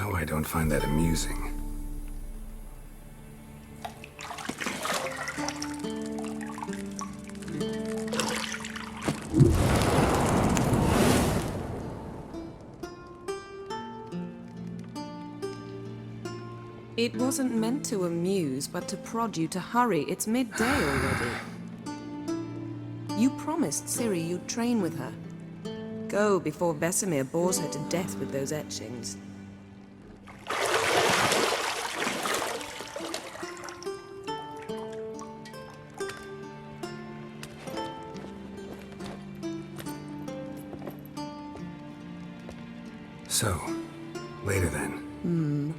Now I don't find that amusing. It wasn't meant to amuse, but to prod you to hurry. It's midday already. You promised Ciri you'd train with her. Go before Vesemir bores her to death with those etchings. So, later then.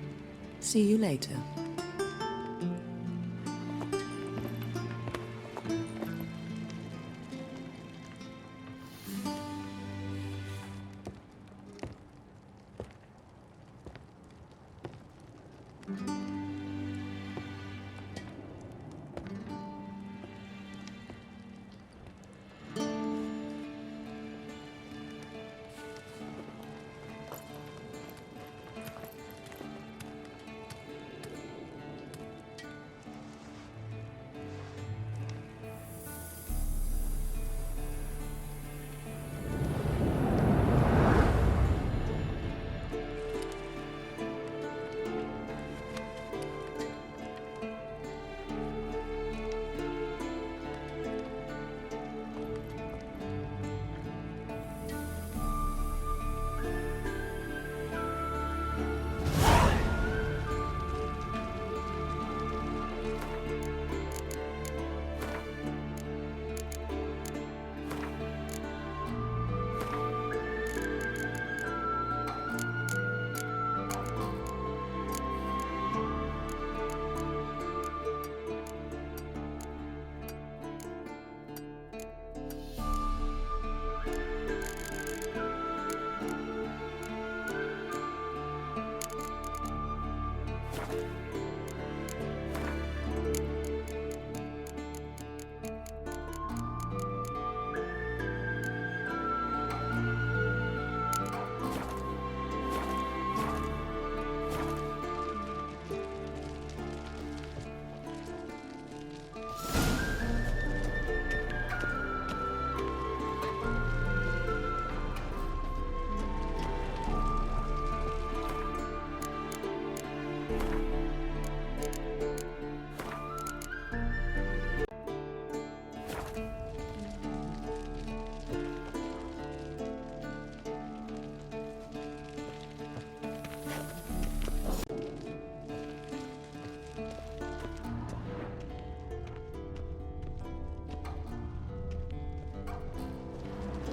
See you later.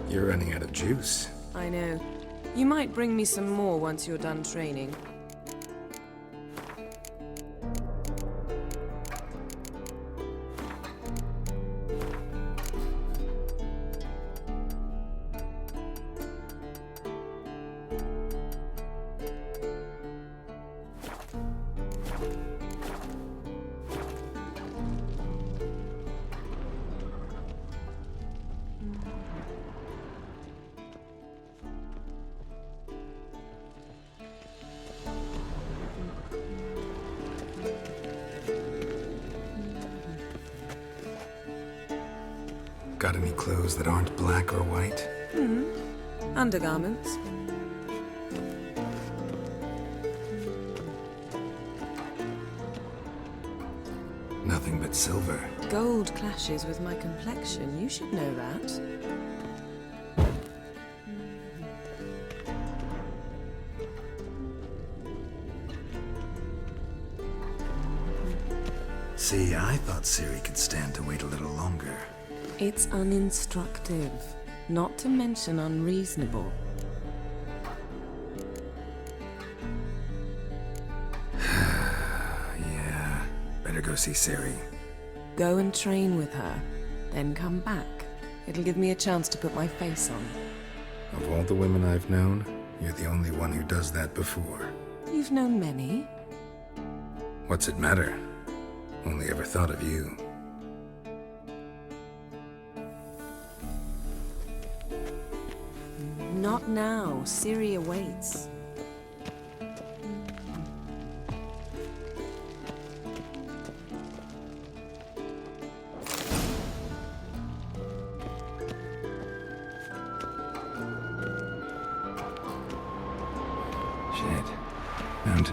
You're running out of juice. I know. You might bring me some more once you're done training. Got any clothes that aren't black or white? Undergarments. Nothing but silver. Gold clashes with my complexion. You should know that. See, I thought Ciri could stand to wait a little longer. It's uninstructive, not to mention unreasonable. Yeah, better go see Ciri. Go and train with her, then come back. It'll give me a chance to put my face on. Of all the women I've known, you're the only one who does that before. You've known many. What's it matter? Only ever thought of you. Not now. Ciri awaits.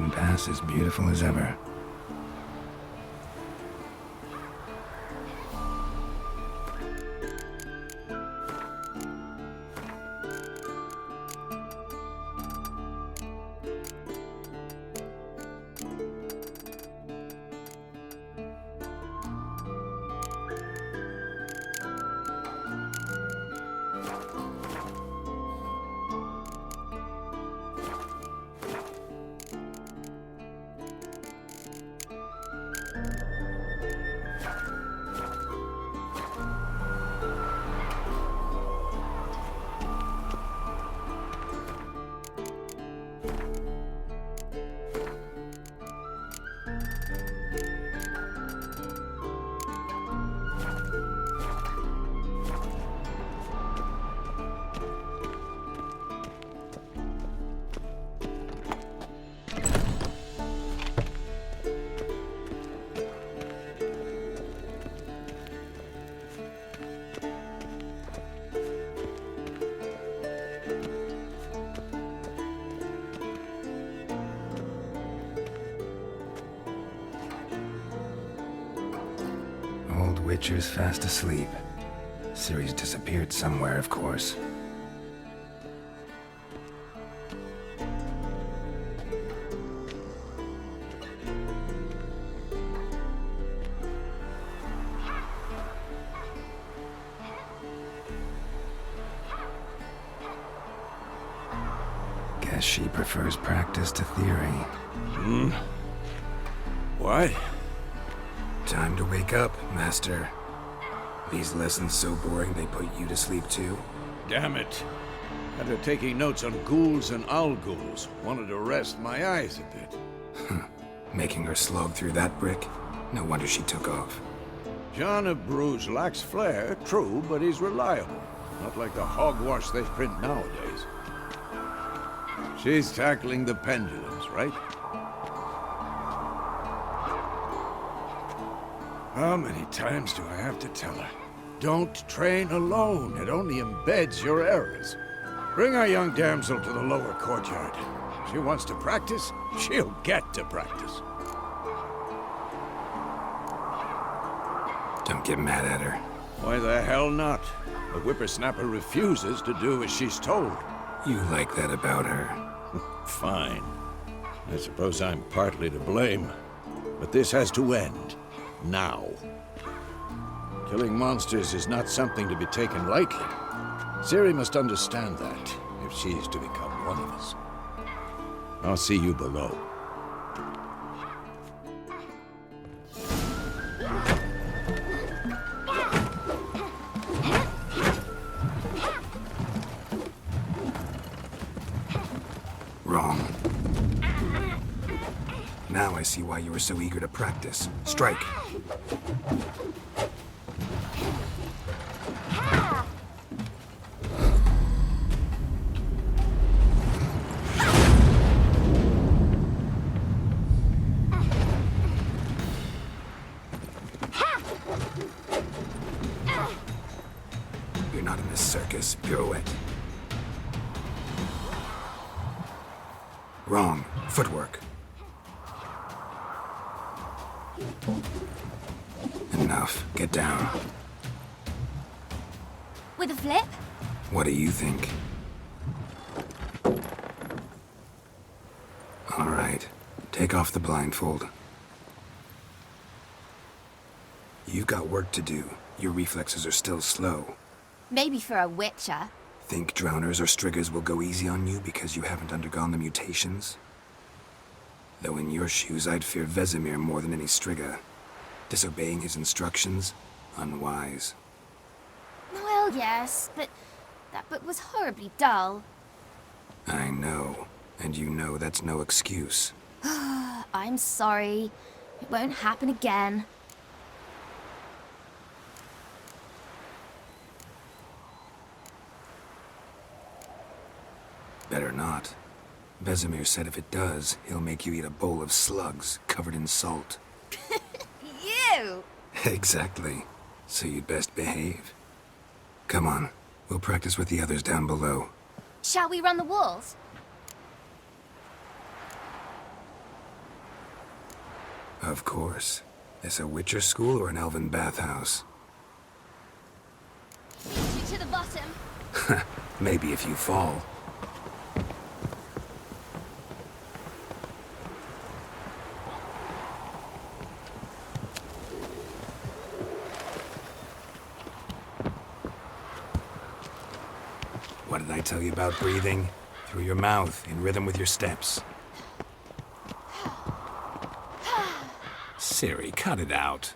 Ocean Pass as beautiful as ever. Old Witcher's fast asleep. Ciri's disappeared somewhere, of course. Guess she prefers practice to theory. What? Time to wake up, Master. These lessons so boring they put you to sleep too? Damn it. After taking notes on ghouls and owl-ghouls, wanted to rest my eyes a bit. Making her slog through that brick? No wonder she took off. John of Bruges lacks flair, true, but he's reliable. Not like the hogwash they print nowadays. She's tackling the pendulums, right? How many times do I have to tell her? Don't train alone. It only embeds your errors. Bring our young damsel to the lower courtyard. She wants to practice, she'll get to practice. Don't get mad at her. Why the hell not? The whippersnapper refuses to do as she's told. You like that about her. Fine. I suppose I'm partly to blame. But this has to end. Now. Killing monsters is not something to be taken lightly. Ciri must understand that, if she is to become one of us. I'll see you below. Wrong. Now I see why you were so eager to practice. Strike. You're not in this circus. Pirouette. Wrong. Footwork. Enough. Get down. With a flip? What do you think? All right. Take off the blindfold. You've got work to do. Your reflexes are still slow. Maybe for a witcher. Think drowners or striggers will go easy on you because you haven't undergone the mutations? Though in your shoes, I'd fear Vesemir more than any strigger. Disobeying his instructions? Unwise. Well, yes, but that book was horribly dull. I know. And you know that's no excuse. I'm sorry. It won't happen again. Better not. Vesemir said if it does, he'll make you eat a bowl of slugs covered in salt. You! Exactly. So you'd best behave. Come on. We'll practice with the others down below. Shall we run the walls? Of course. Is a Witcher school or an elven bathhouse? Lead you to the bottom. Maybe if you fall. What did I tell you about breathing? Through your mouth, in rhythm with your steps. Ciri, cut it out.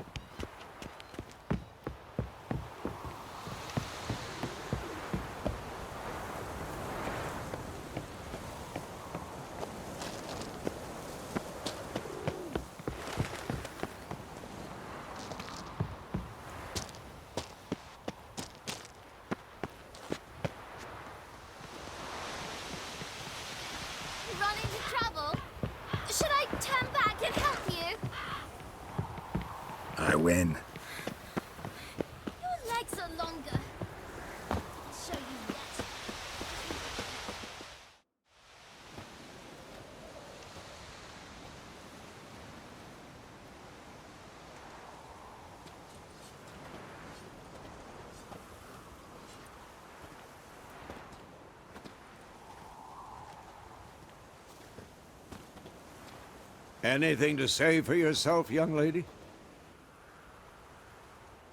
Run into trouble? Should I turn back and help you? I win. Your legs are longer. I'll show you yet. Anything to say for yourself, young lady?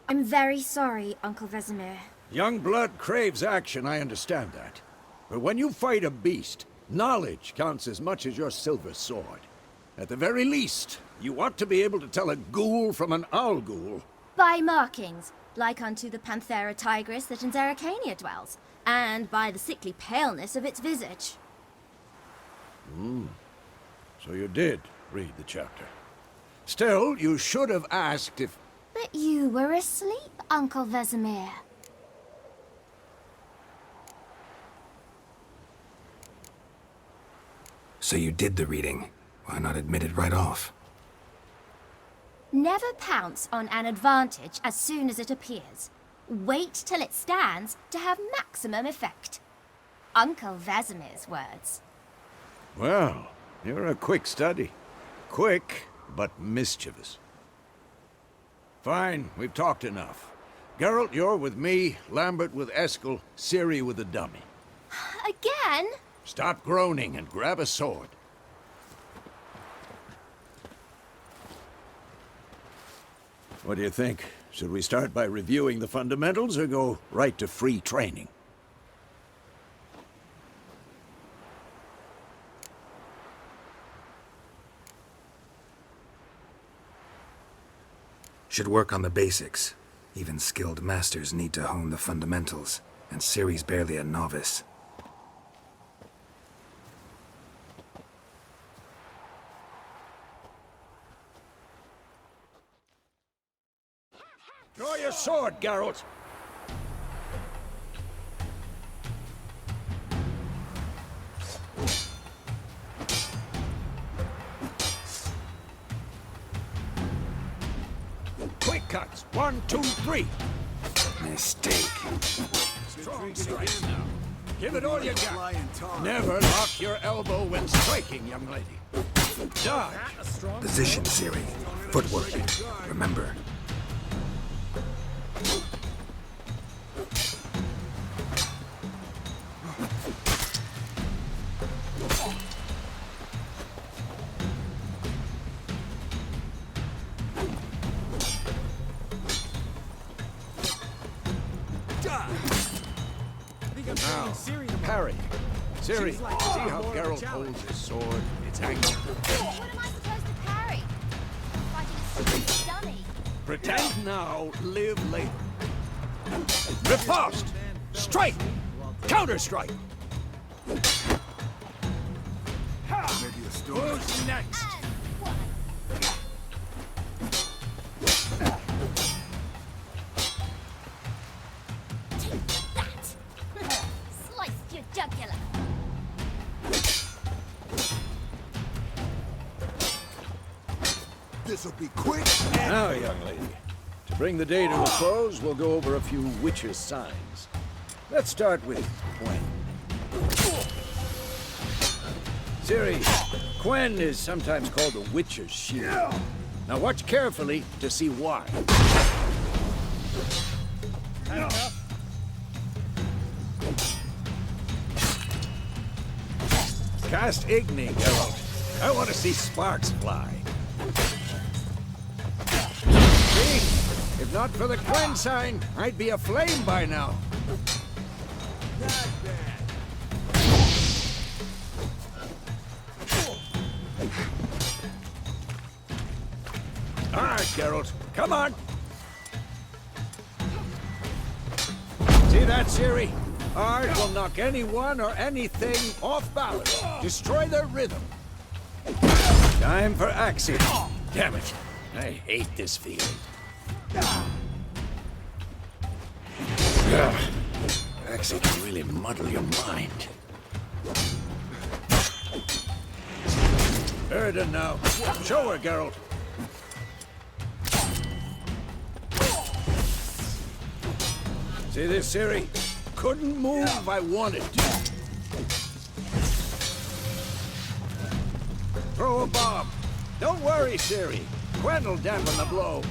I'm very sorry, Uncle Vesemir. Young blood craves action, I understand that. But when you fight a beast, knowledge counts as much as your silver sword. At the very least, you ought to be able to tell a ghoul from an owl ghoul. By markings, like unto the Panthera tigris that in Zerrikania dwells, and by the sickly paleness of its visage. So you did read the chapter. Still, you should have asked if... But you were asleep, Uncle Vesemir. So you did the reading. Why not admit it right off? Never pounce on an advantage as soon as it appears. Wait till it stands to have maximum effect. Uncle Vesemir's words. Well, you're a quick study. Quick, but mischievous. Fine, we've talked enough. Geralt, you're with me, Lambert with Eskel, Ciri with the dummy. Again? Stop groaning and grab a sword. What do you think? Should we start by reviewing the fundamentals or go right to free training? Should work on the basics. Even skilled masters need to hone the fundamentals, and Ciri's barely a novice. Draw your sword, Geralt! Quick cuts! 1, 2, 3! Mistake. Strong strikes now. Give it all you got. Never lock your elbow when striking, young lady. Dodge! Position, Ciri. Footwork. Remember. Now, parry. Ciri, see how Geralt holds his sword? It's angled. What am I supposed to parry? Fighting a stupid dummy. Pretend now, live later. Riposte! Strike! Counter-strike! Who's next? And one. Take that! Sliced your jugular. This'll be quick. Now, young lady, to bring the day to a close, we'll go over a few witches' signs. Let's start with Quen. Ciri, Quen is sometimes called the Witcher's Shield. Now watch carefully to see why. Cast Igni, Geralt. I want to see sparks fly. See? If not for the Quen sign, I'd be aflame by now. Not bad. All right, Geralt. Come on. See that, Ciri? Art will knock anyone or anything off balance. Destroy their rhythm. Time for Axie. Damn it. I hate this feeling. Axie can really muddle your mind. Erden now. Show her, Geralt. See this, Ciri? Couldn't move if I wanted to. Throw a bomb. Don't worry, Ciri. Quen will dampen the blow.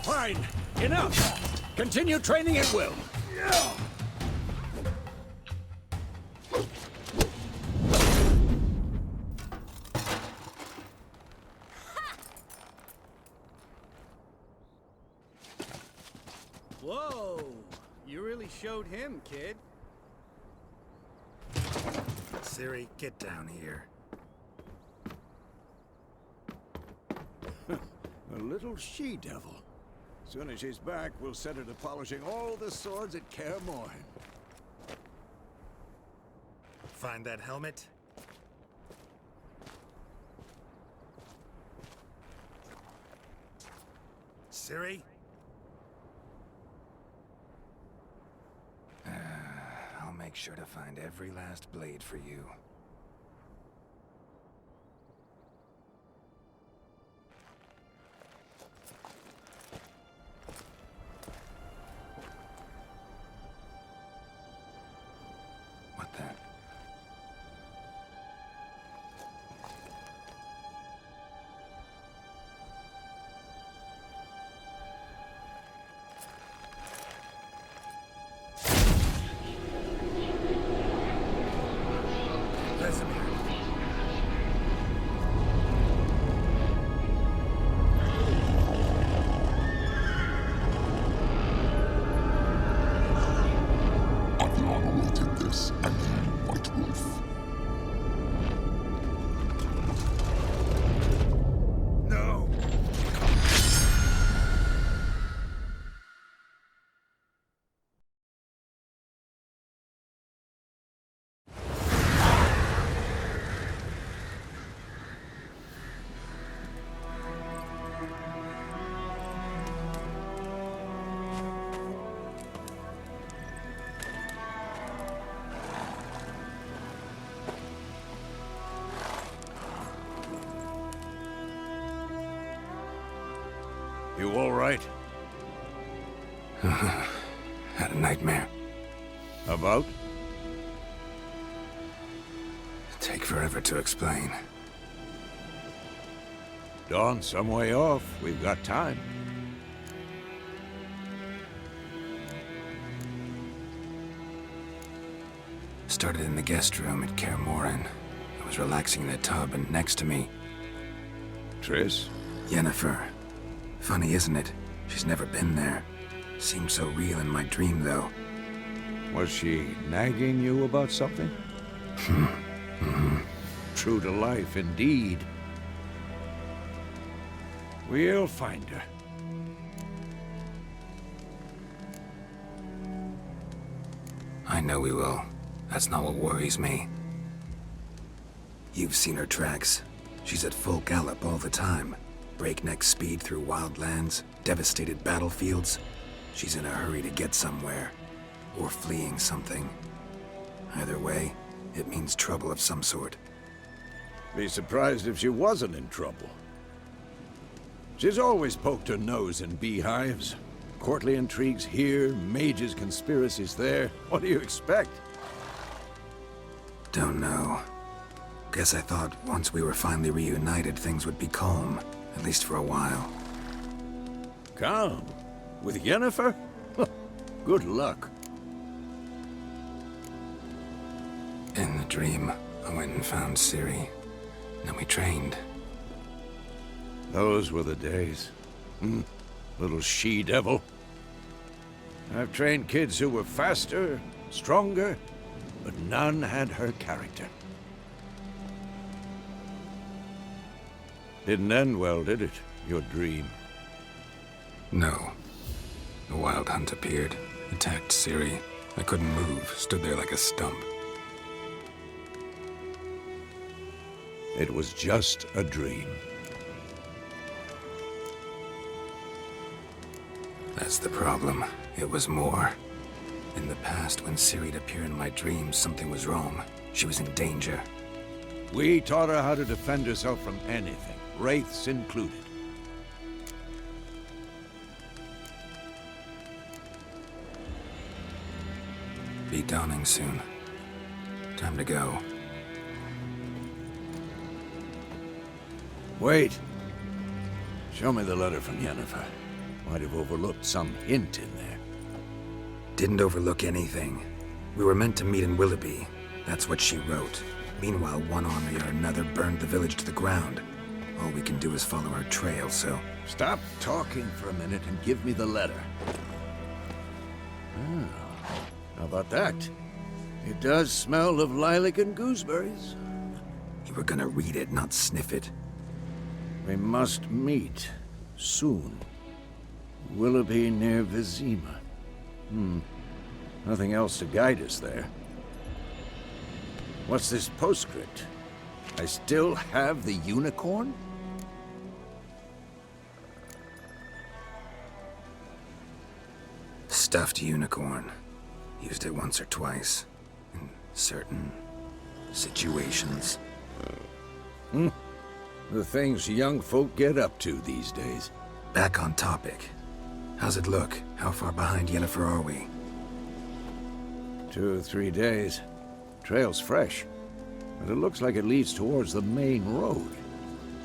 Fine. Enough. Continue training at will. Whoa! You really showed him, kid. Ciri, get down here. A little she-devil. Soon as she's back, we'll set her to polishing all the swords at Kaer Morhen. Find that helmet? Ciri? I'll make sure to find every last blade for you. What the? You all right? Had a nightmare. About? Take forever to explain. Dawn's some way off. We've got time. Started in the guest room at Kaer Morhen. I was relaxing in a tub, and next to me, Triss? Yennefer. Funny, isn't it? She's never been there. Seemed so real in my dream, though. Was she nagging you about something? True to life, indeed. We'll find her. I know we will. That's not what worries me. You've seen her tracks. She's at full gallop all the time. Breakneck speed through wild lands, devastated battlefields. She's in a hurry to get somewhere. Or fleeing something. Either way, it means trouble of some sort. Be surprised if she wasn't in trouble. She's always poked her nose in beehives. Courtly intrigues here, mages' conspiracies there. What do you expect? Don't know. Guess I thought once we were finally reunited, things would be calm. At least for a while. Calm? With Yennefer? Good luck. In the dream, I went and found Ciri. Then we trained. Those were the days. Little she-devil. I've trained kids who were faster, stronger, but none had her character. Didn't end well, did it? Your dream? No. The Wild Hunt appeared, attacked Ciri. I couldn't move, stood there like a stump. It was just a dream. That's the problem. It was more. In the past, when Ciri'd appear in my dreams, something was wrong. She was in danger. We taught her how to defend herself from anything, wraiths included. Be dawning soon. Time to go. Wait. Show me the letter from Yennefer. Might have overlooked some hint in there. Didn't overlook anything. We were meant to meet in Willoughby. That's what she wrote. Meanwhile, one army or another burned the village to the ground. All we can do is follow her trail, so... Stop talking for a minute and give me the letter. Ah, how about that? It does smell of lilac and gooseberries. You were gonna read it, not sniff it. We must meet. Soon. Willoughby near Vizima. Nothing else to guide us there. What's this postscript? I still have the unicorn? Stuffed unicorn. Used it once or twice. In certain... situations. The things young folk get up to these days. Back on topic. How's it look? How far behind Yennefer are we? 2 or 3 days. Trail's fresh, but it looks like it leads towards the main road.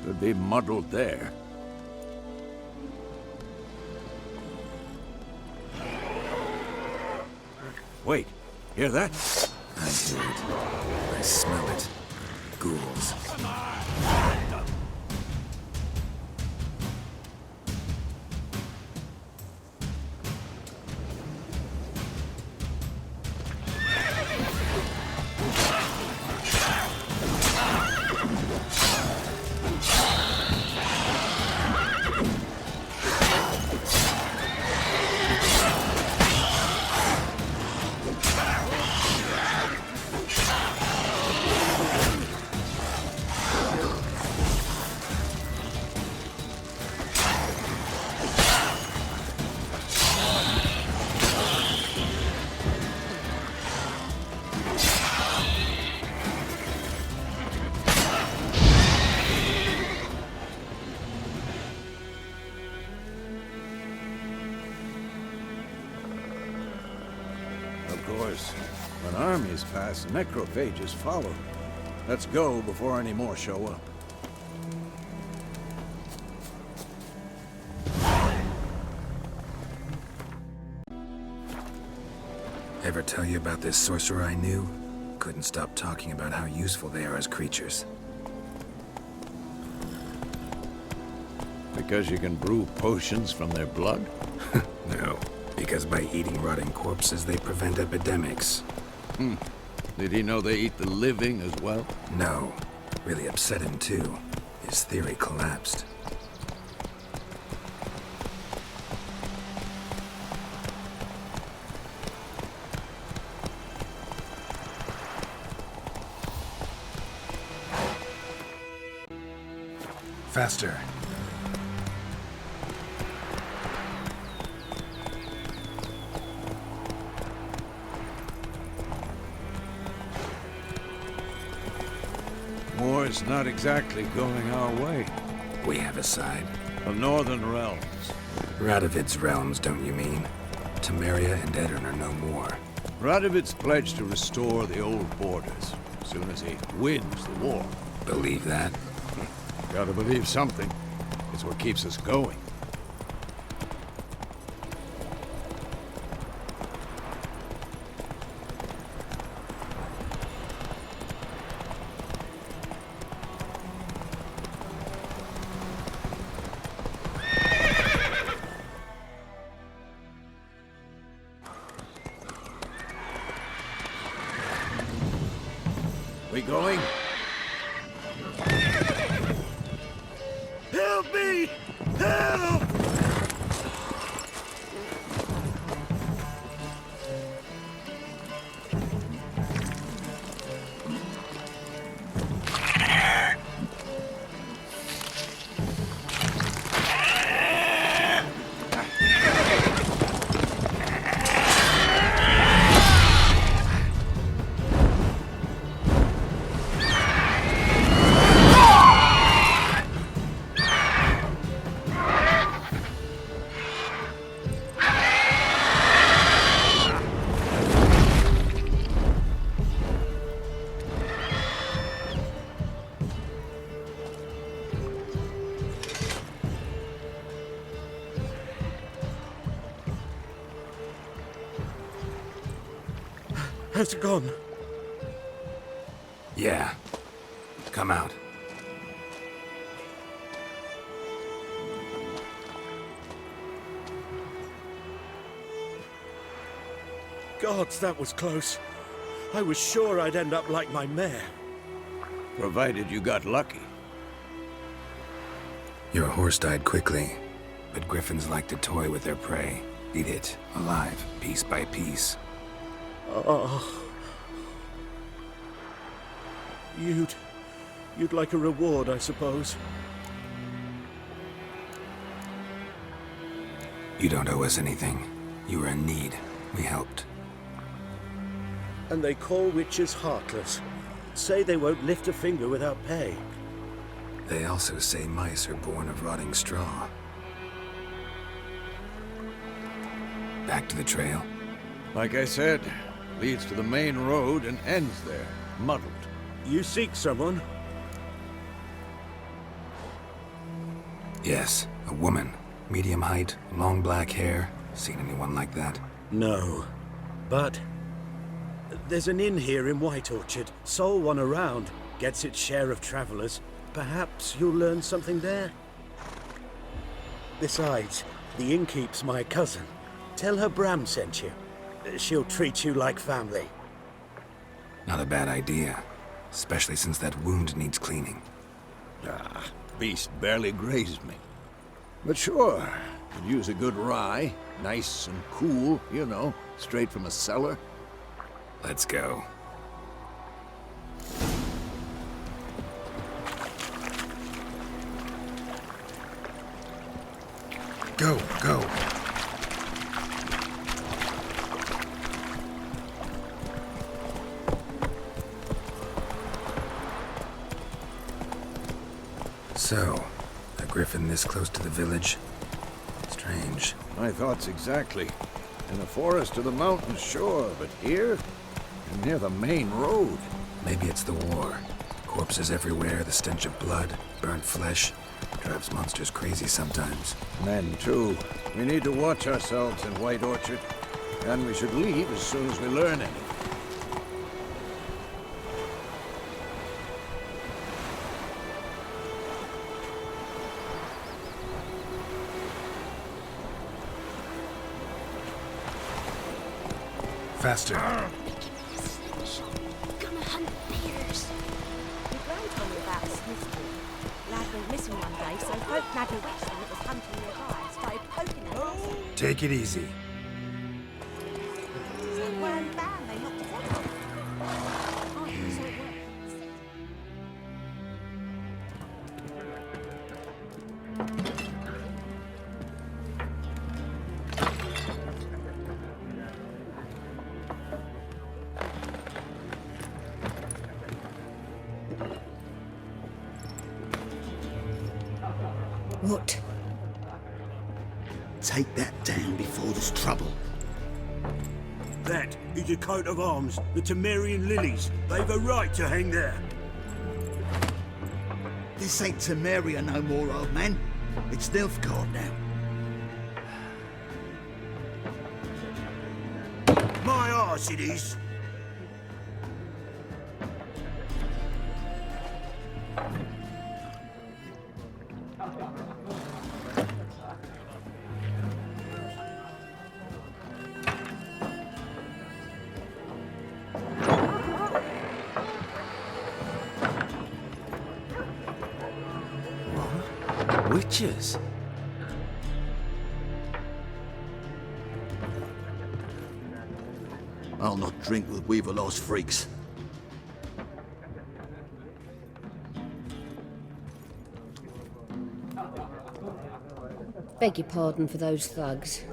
Could be muddled there. Wait, hear that? I hear it. I smell it. Ghouls. Of course, when armies pass, necrophages follow. Let's go before any more show up. Ever tell you about this sorcerer I knew? Couldn't stop talking about how useful they are as creatures. Because you can brew potions from their blood? No, because by eating rotting corpses, they prevent epidemics. Did he know they eat the living as well? No. Really upset him, too. His theory collapsed. Faster. War's not exactly going our way. We have a side. The Northern Realms. Radovid's realms, don't you mean? Temeria and Edirn are no more. Radovid's pledged to restore the old borders as soon as he wins the war. Believe that? Gotta believe something. It's what keeps us going. We going? Help me! Help! Has it gone? Yeah. Come out. Gods, that was close. I was sure I'd end up like my mare. Provided you got lucky. Your horse died quickly, but griffins like to toy with their prey. Eat it, alive, piece by piece. Oh. You'd like a reward, I suppose. You don't owe us anything. You were in need. We helped. And they call witches heartless. Say they won't lift a finger without pay. They also say mice are born of rotting straw. Back to the trail. Like I said, leads to the main road and ends there, muddled. You seek someone? Yes, a woman. Medium height, long black hair. Seen anyone like that? No. But there's an inn here in White Orchard. Sole one around. Gets its share of travelers. Perhaps you'll learn something there? Besides, the innkeep's my cousin. Tell her Bram sent you. She'll treat you like family. Not a bad idea. Especially since that wound needs cleaning. Ah, beast barely grazed me. But sure, could use a good rye. Nice and cool, you know, straight from a cellar. Let's go. Go, go. So, a griffin this close to the village? Strange. My thoughts exactly. In the forest or the mountains, sure, but here? You're near the main road. Maybe it's the war. Corpses everywhere, the stench of blood, burnt flesh. Drives monsters crazy sometimes. Men, too. We need to watch ourselves in White Orchard. And we should leave as soon as we learn anything. Faster. Gonna hunt bears. We grand told me about a Smithfield. Lad went missing one day, so folk nagged a witch that was hunting nearby and started poking him. Take it easy. So one bam, they knocked his head off. Oh, so it worked. What? Take that down before there's trouble. That is a coat of arms, the Temerian lilies. They've a right to hang there. This ain't Temeria no more, old man. It's Nilfgaard now. My arse it is. Witches? I'll not drink with Weaverlaw's freaks. Beg your pardon for those thugs.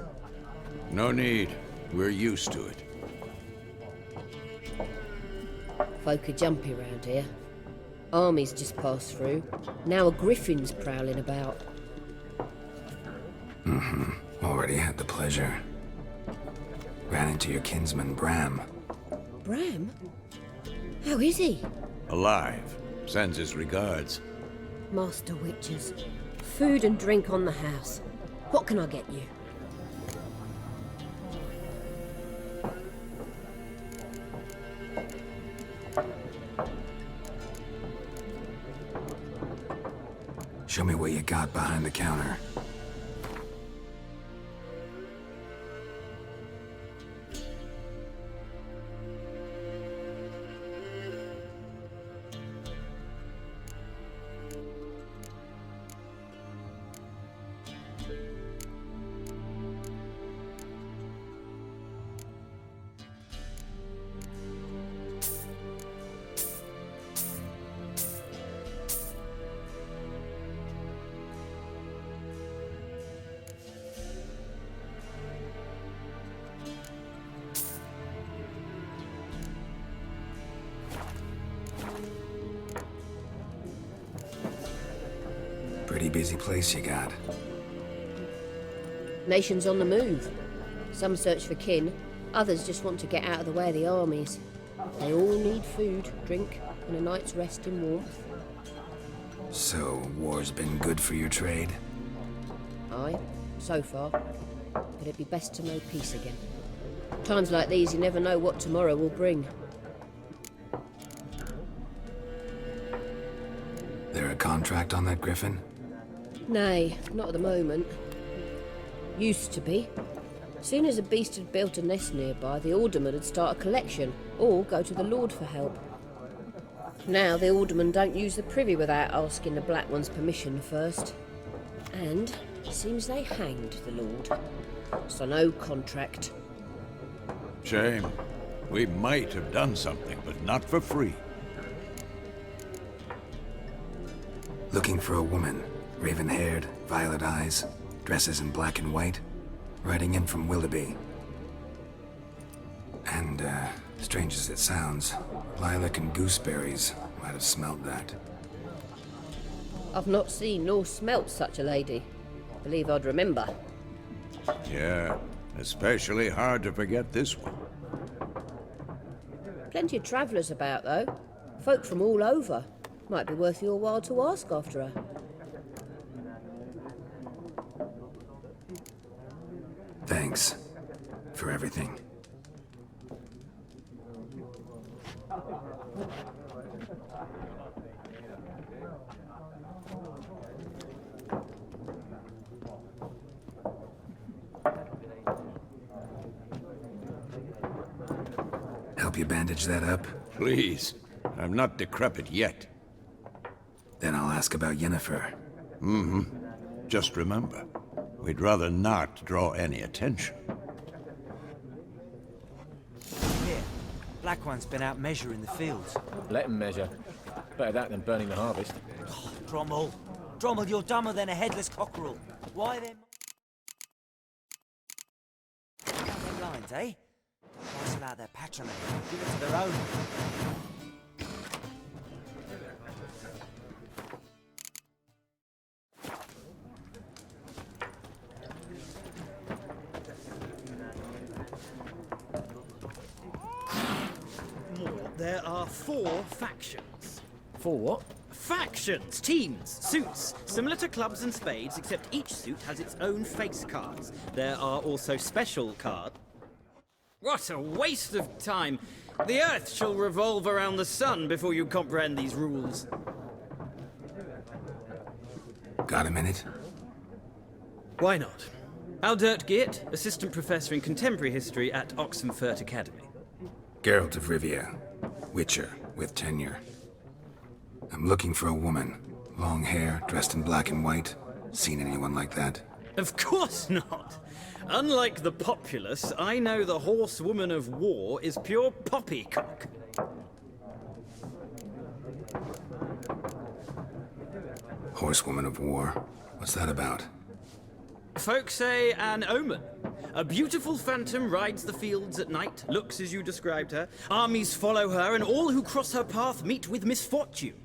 No need. We're used to it. Folk are jumpy round here. Armies just passed through. Now a griffin's prowling about. Already had the pleasure. Ran into your kinsman, Bram. Bram? How is he? Alive. Sends his regards. Master Witches. Food and drink on the house. What can I get you? Show me what you got behind the counter. Pretty busy place you got. Nations on the move. Some search for kin, others just want to get out of the way of the armies. They all need food, drink, and a night's rest in warmth. So, war's been good for your trade? Aye, so far. But it'd be best to know peace again. Times like these, you never know what tomorrow will bring. There a contract on that griffin? Nay, not at the moment. Used to be. Soon as a beast had built a nest nearby, the alderman would start a collection, or go to the Lord for help. Now the aldermen don't use the privy without asking the Black One's permission first. And it seems they hanged the Lord. So no contract. Shame. We might have done something, but not for free. Looking for a woman. Raven-haired, violet eyes, dresses in black and white. Riding in from Willoughby. And, strange as it sounds, lilac and gooseberries might have smelled that. I've not seen nor smelt such a lady. Believe I'd remember. Yeah, especially hard to forget this one. Plenty of travellers about, though. Folk from all over. Might be worth your while to ask after her. Thanks for everything. Help you bandage that up? Please. I'm not decrepit yet. Then I'll ask about Yennefer. Just remember, we'd rather not draw any attention. Here, Black One's been out measuring the fields. Let him measure. Better that than burning the harvest. Drommel, Drommel, you're dumber than a headless cockerel. Why them... Down them lines, eh? Parcel out their patrimony. Give it to their own. There are 4 factions. 4 what? Factions, teams, suits, similar to clubs and spades, except each suit has its own face cards. There are also special cards. What a waste of time! The Earth shall revolve around the sun before you comprehend these rules. Got a minute? Why not? Aldert Geert, Assistant Professor in Contemporary History at Oxenfurt Academy. Geralt of Rivia, Witcher with tenure. I'm looking for a woman. Long hair, dressed in black and white. Seen anyone like that? Of course not! Unlike the populace, I know the horsewoman of war is pure poppycock. Horsewoman of war? What's that about? Folk say an omen. A beautiful phantom rides the fields at night, looks as you described her. Armies follow her, and all who cross her path meet with misfortune.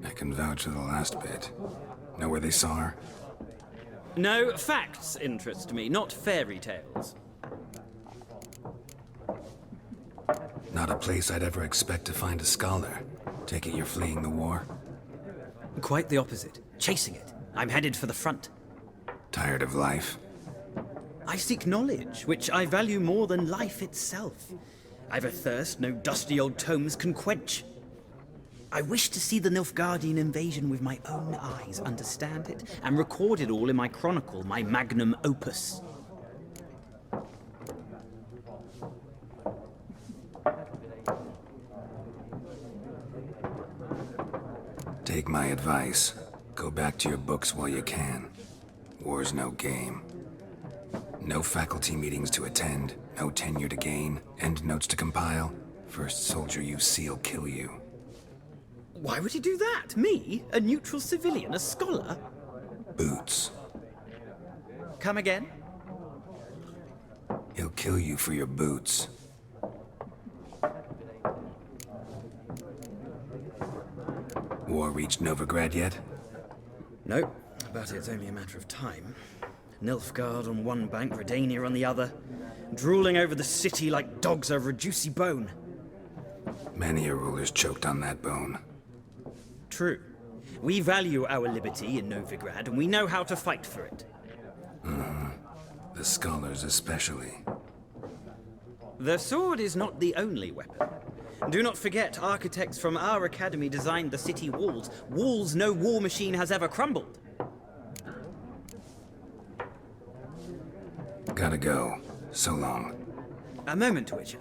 I can vouch for the last bit. Know where they saw her? No, facts interest me, not fairy tales. Not a place I'd ever expect to find a scholar. Take it you're fleeing the war? Quite the opposite. Chasing it. I'm headed for the front. Tired of life? I seek knowledge, which I value more than life itself. I've a thirst no dusty old tomes can quench. I wish to see the Nilfgaardian invasion with my own eyes, understand it, and record it all in my chronicle, my magnum opus. Take my advice. Go back to your books while you can. War's no game. No faculty meetings to attend, no tenure to gain, end notes to compile. First soldier you see'll kill you. Why would he do that? Me? A neutral civilian? A scholar? Boots. Come again? He'll kill you for your boots. War reached Novigrad yet? No, but it's only a matter of time. Nilfgaard on one bank, Redania on the other, drooling over the city like dogs over a juicy bone. Many a ruler's choked on that bone. True. We value our liberty in Novigrad, and we know how to fight for it. The scholars especially. The sword is not the only weapon. Do not forget, architects from our academy designed the city walls. Walls no war machine has ever crumbled. Gotta go. So long. A moment, Witcher.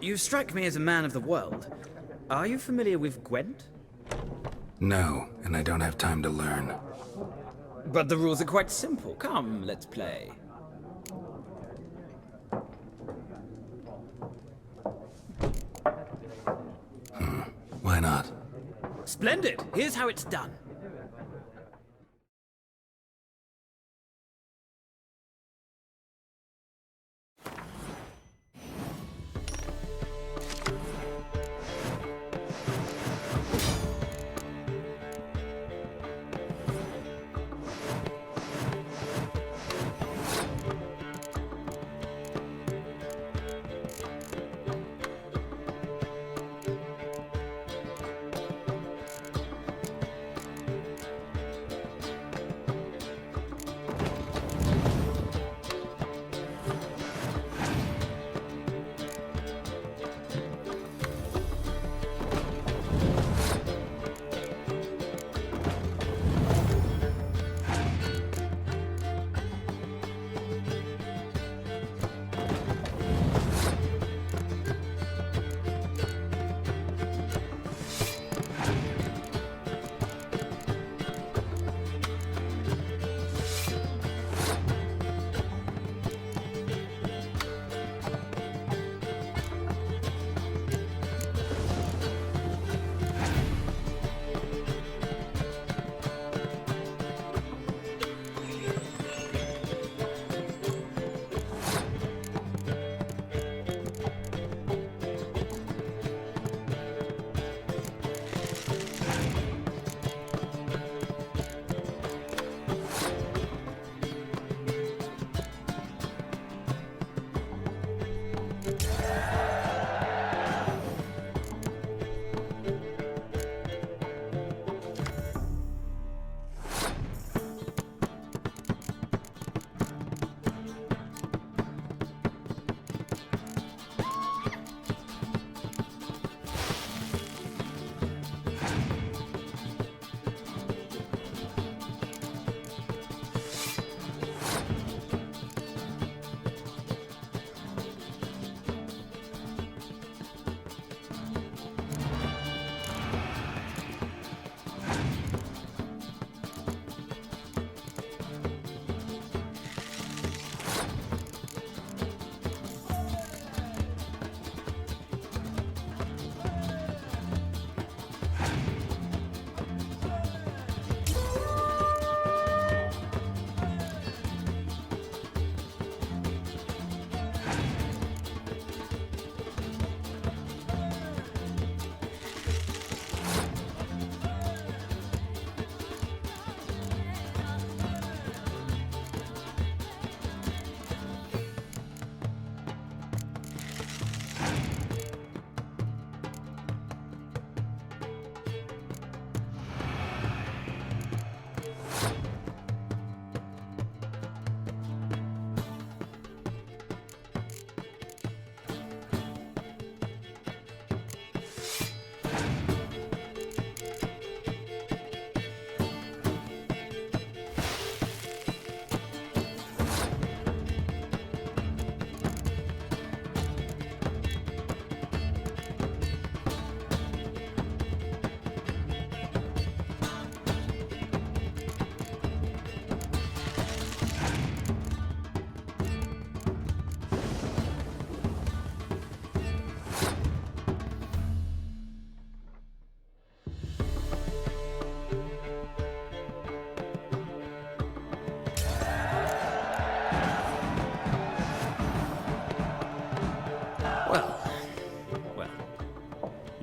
You strike me as a man of the world. Are you familiar with Gwent? No, and I don't have time to learn. But the rules are quite simple. Come, let's play. Why not? Splendid! Here's how it's done.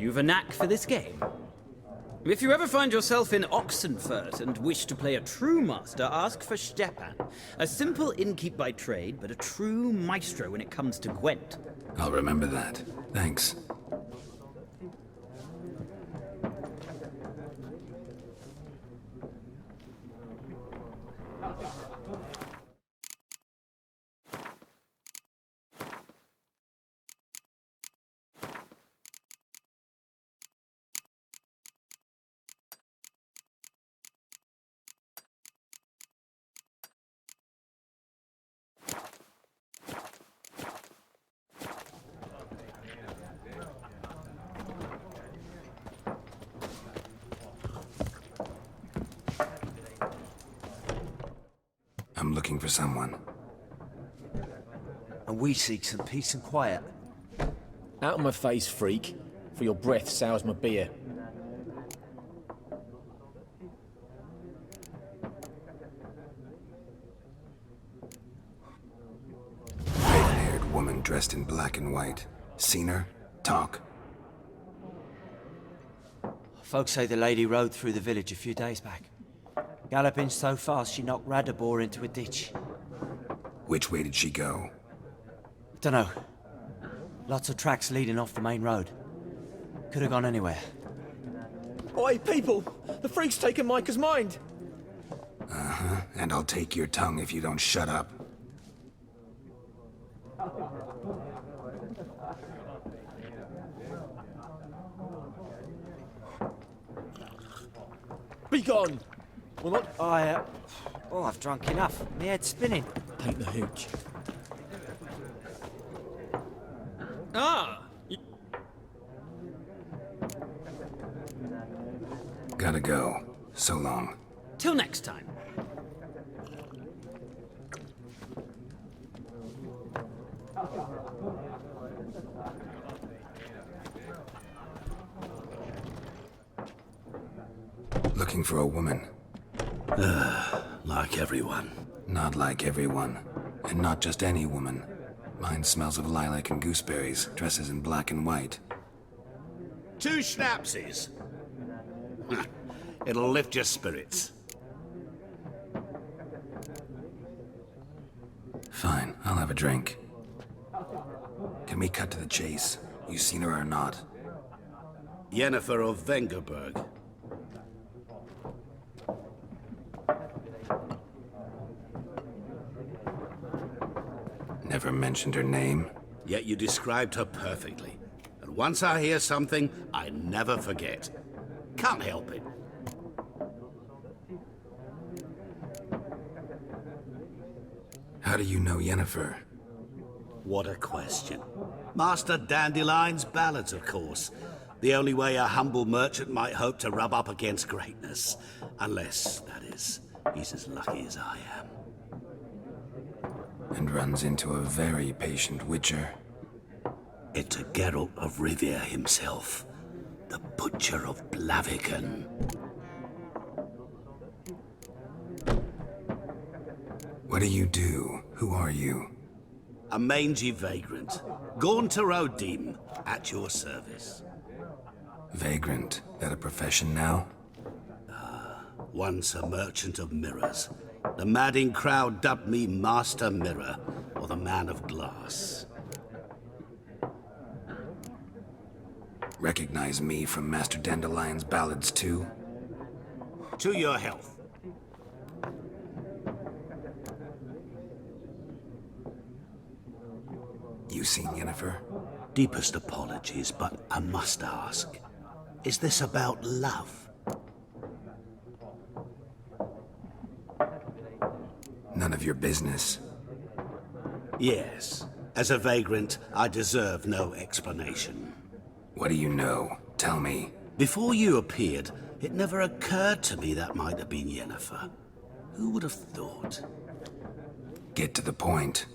You've a knack for this game. If you ever find yourself in Oxenfurt and wish to play a true master, ask for Stepan. A simple innkeep by trade, but a true maestro when it comes to Gwent. I'll remember that. Thanks. I'm looking for someone. And we seek some peace and quiet. Out of my face, freak. For your breath sours my beer. Red-haired woman dressed in black and white. Seen her? Talk. Folks say the lady rode through the village a few days back. Galloping so fast she knocked Radabor into a ditch. Which way did she go? Dunno. Lots of tracks leading off the main road. Could have gone anywhere. Oi, people! The freak's taken Micah's mind! Uh-huh. And I'll take your tongue if you don't shut up. Be gone! Well, not... I've drunk enough. My head's spinning. Ain't the hooch. Ah! Gotta go. So long. Till next time. Looking for a woman. Like everyone. Not like everyone. And not just any woman. Mine smells of lilac and gooseberries, dresses in black and white. 2 schnapsies. It'll lift your spirits. Fine, I'll have a drink. Can we cut to the chase? You seen her or not? Yennefer of Vengerberg. Never mentioned her name. Yet you described her perfectly. And once I hear something, I never forget. Can't help it. How do you know Yennefer? What a question. Master Dandelion's ballads, of course. The only way a humble merchant might hope to rub up against greatness. Unless, that is, he's as lucky as I am. And runs into a very patient witcher. It's a Geralt of Rivia himself. The Butcher of Blaviken. What do you do? Who are you? A mangy vagrant. Gaunter Odim, at your service. Vagrant. That a profession now? Once a merchant of mirrors. The madding crowd dubbed me Master Mirror, or the Man of Glass. Recognize me from Master Dandelion's ballads too? To your health. You seen Yennefer? Deepest apologies, but I must ask. Is this about love? None of your business. Yes. As a vagrant, I deserve no explanation. What do you know? Tell me. Before you appeared, it never occurred to me that might have been Yennefer. Who would have thought? Get to the point.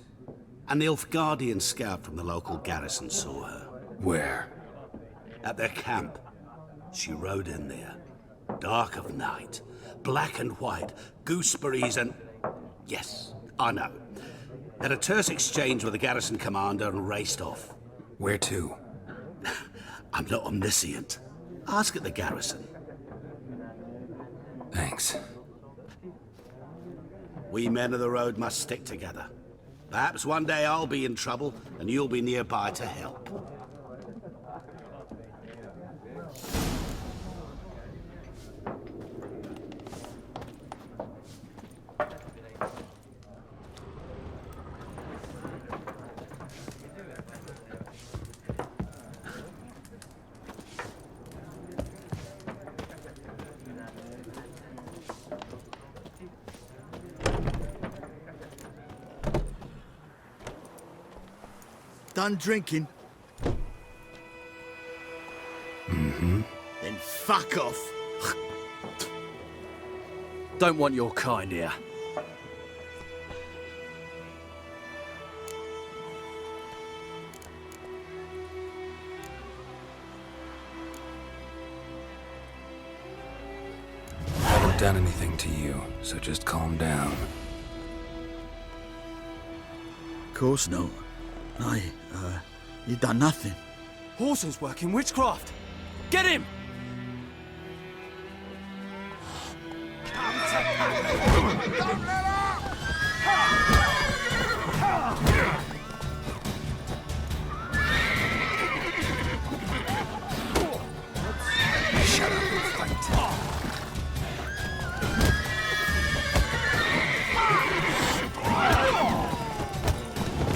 A Nilfgaardian scout from the local garrison saw her. Where? At their camp. She rode in there. Dark of night. Black and white. Gooseberries and... Yes, I know. Had a terse exchange with the garrison commander and raced off. Where to? I'm not omniscient. Ask at the garrison. Thanks. We men of the road must stick together. Perhaps one day I'll be in trouble and you'll be nearby to help. Done drinking? Mm-hmm. Then fuck off. Don't want your kind here. I haven't done anything to you, so just calm down. Of course not. You done nothing. Horson's working witchcraft. Get him! Shut up and fight.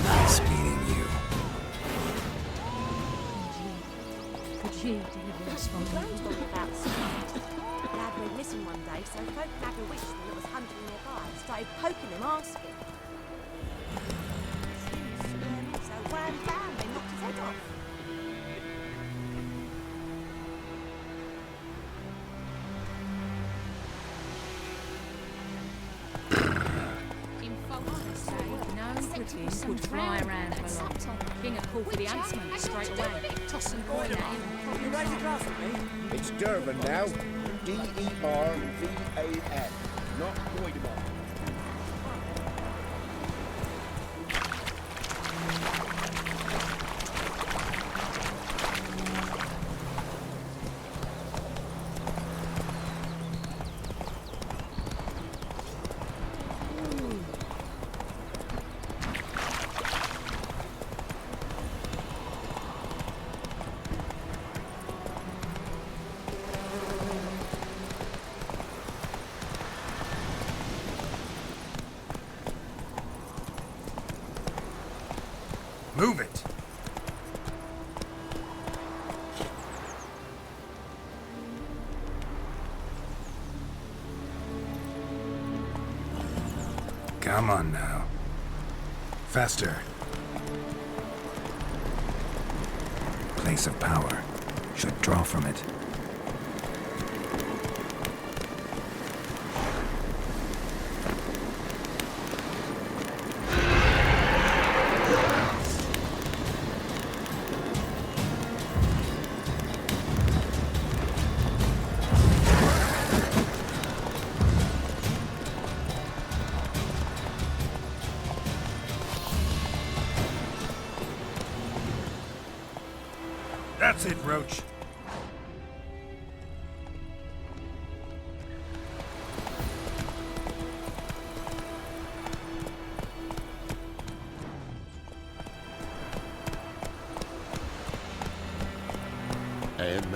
Nice beating you. Could you deliver us from learned all about Scott? Lad went missing one day, so folk nagged a witch that was hunting nearby and started poking him, asking. So wham bam, they knocked his head off. Would fly around for long. Being a call for the huntsman straight away. Toss and coin at him. You raise a glass with me? It's Dervan now. D-E-R-V-A-N. Not Voidemont. Move it! Come on now. Faster. Place of power. Should draw from it. That's it, Roach.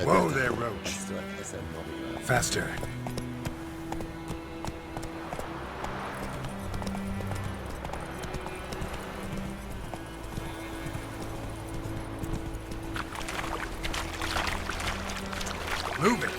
Whoa there, Roach. Faster. Move it!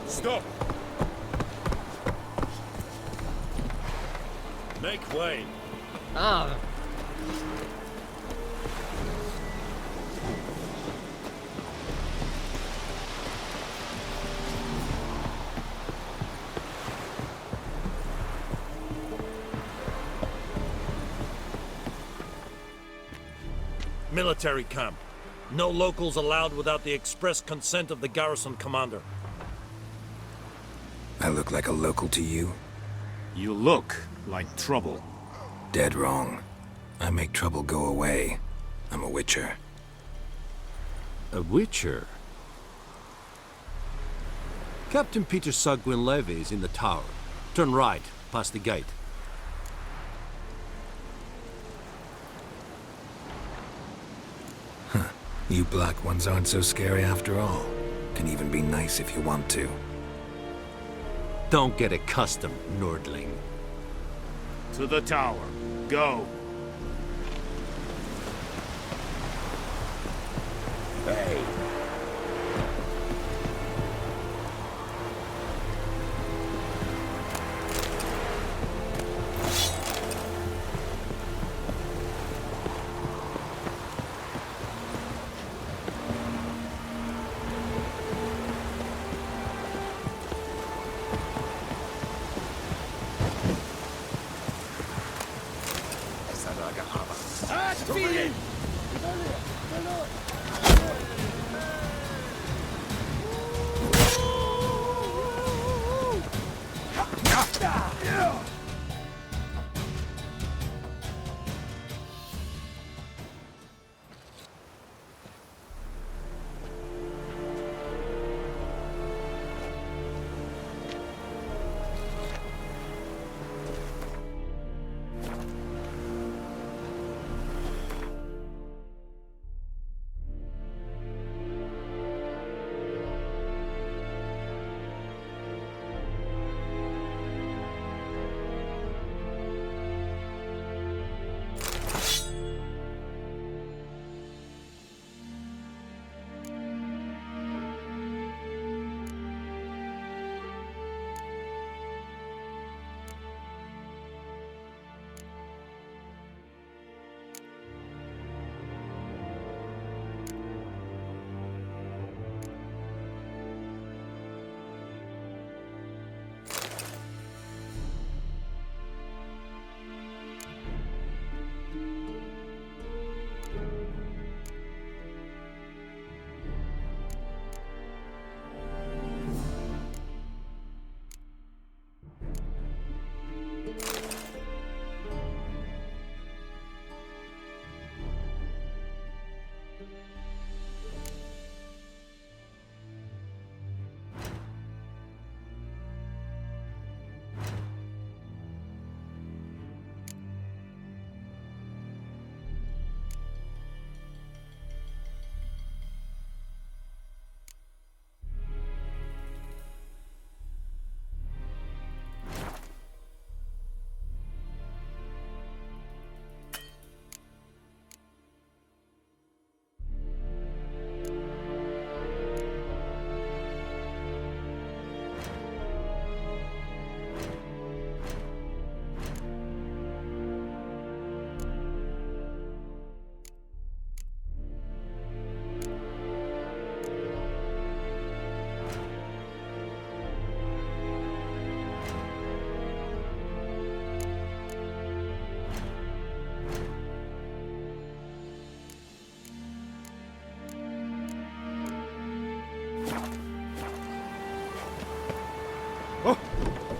Stop! Make way. Ah. Military camp. No locals allowed without the express consent of the garrison commander. I look like a local to you? You look like trouble. Dead wrong. I make trouble go away. I'm a witcher. A witcher? Captain Peter Sagwin Levy is in the tower. Turn right, past the gate. Huh. You black ones aren't so scary after all. Can even be nice if you want to. Don't get accustomed, Nordling. To the tower. Go. Hey.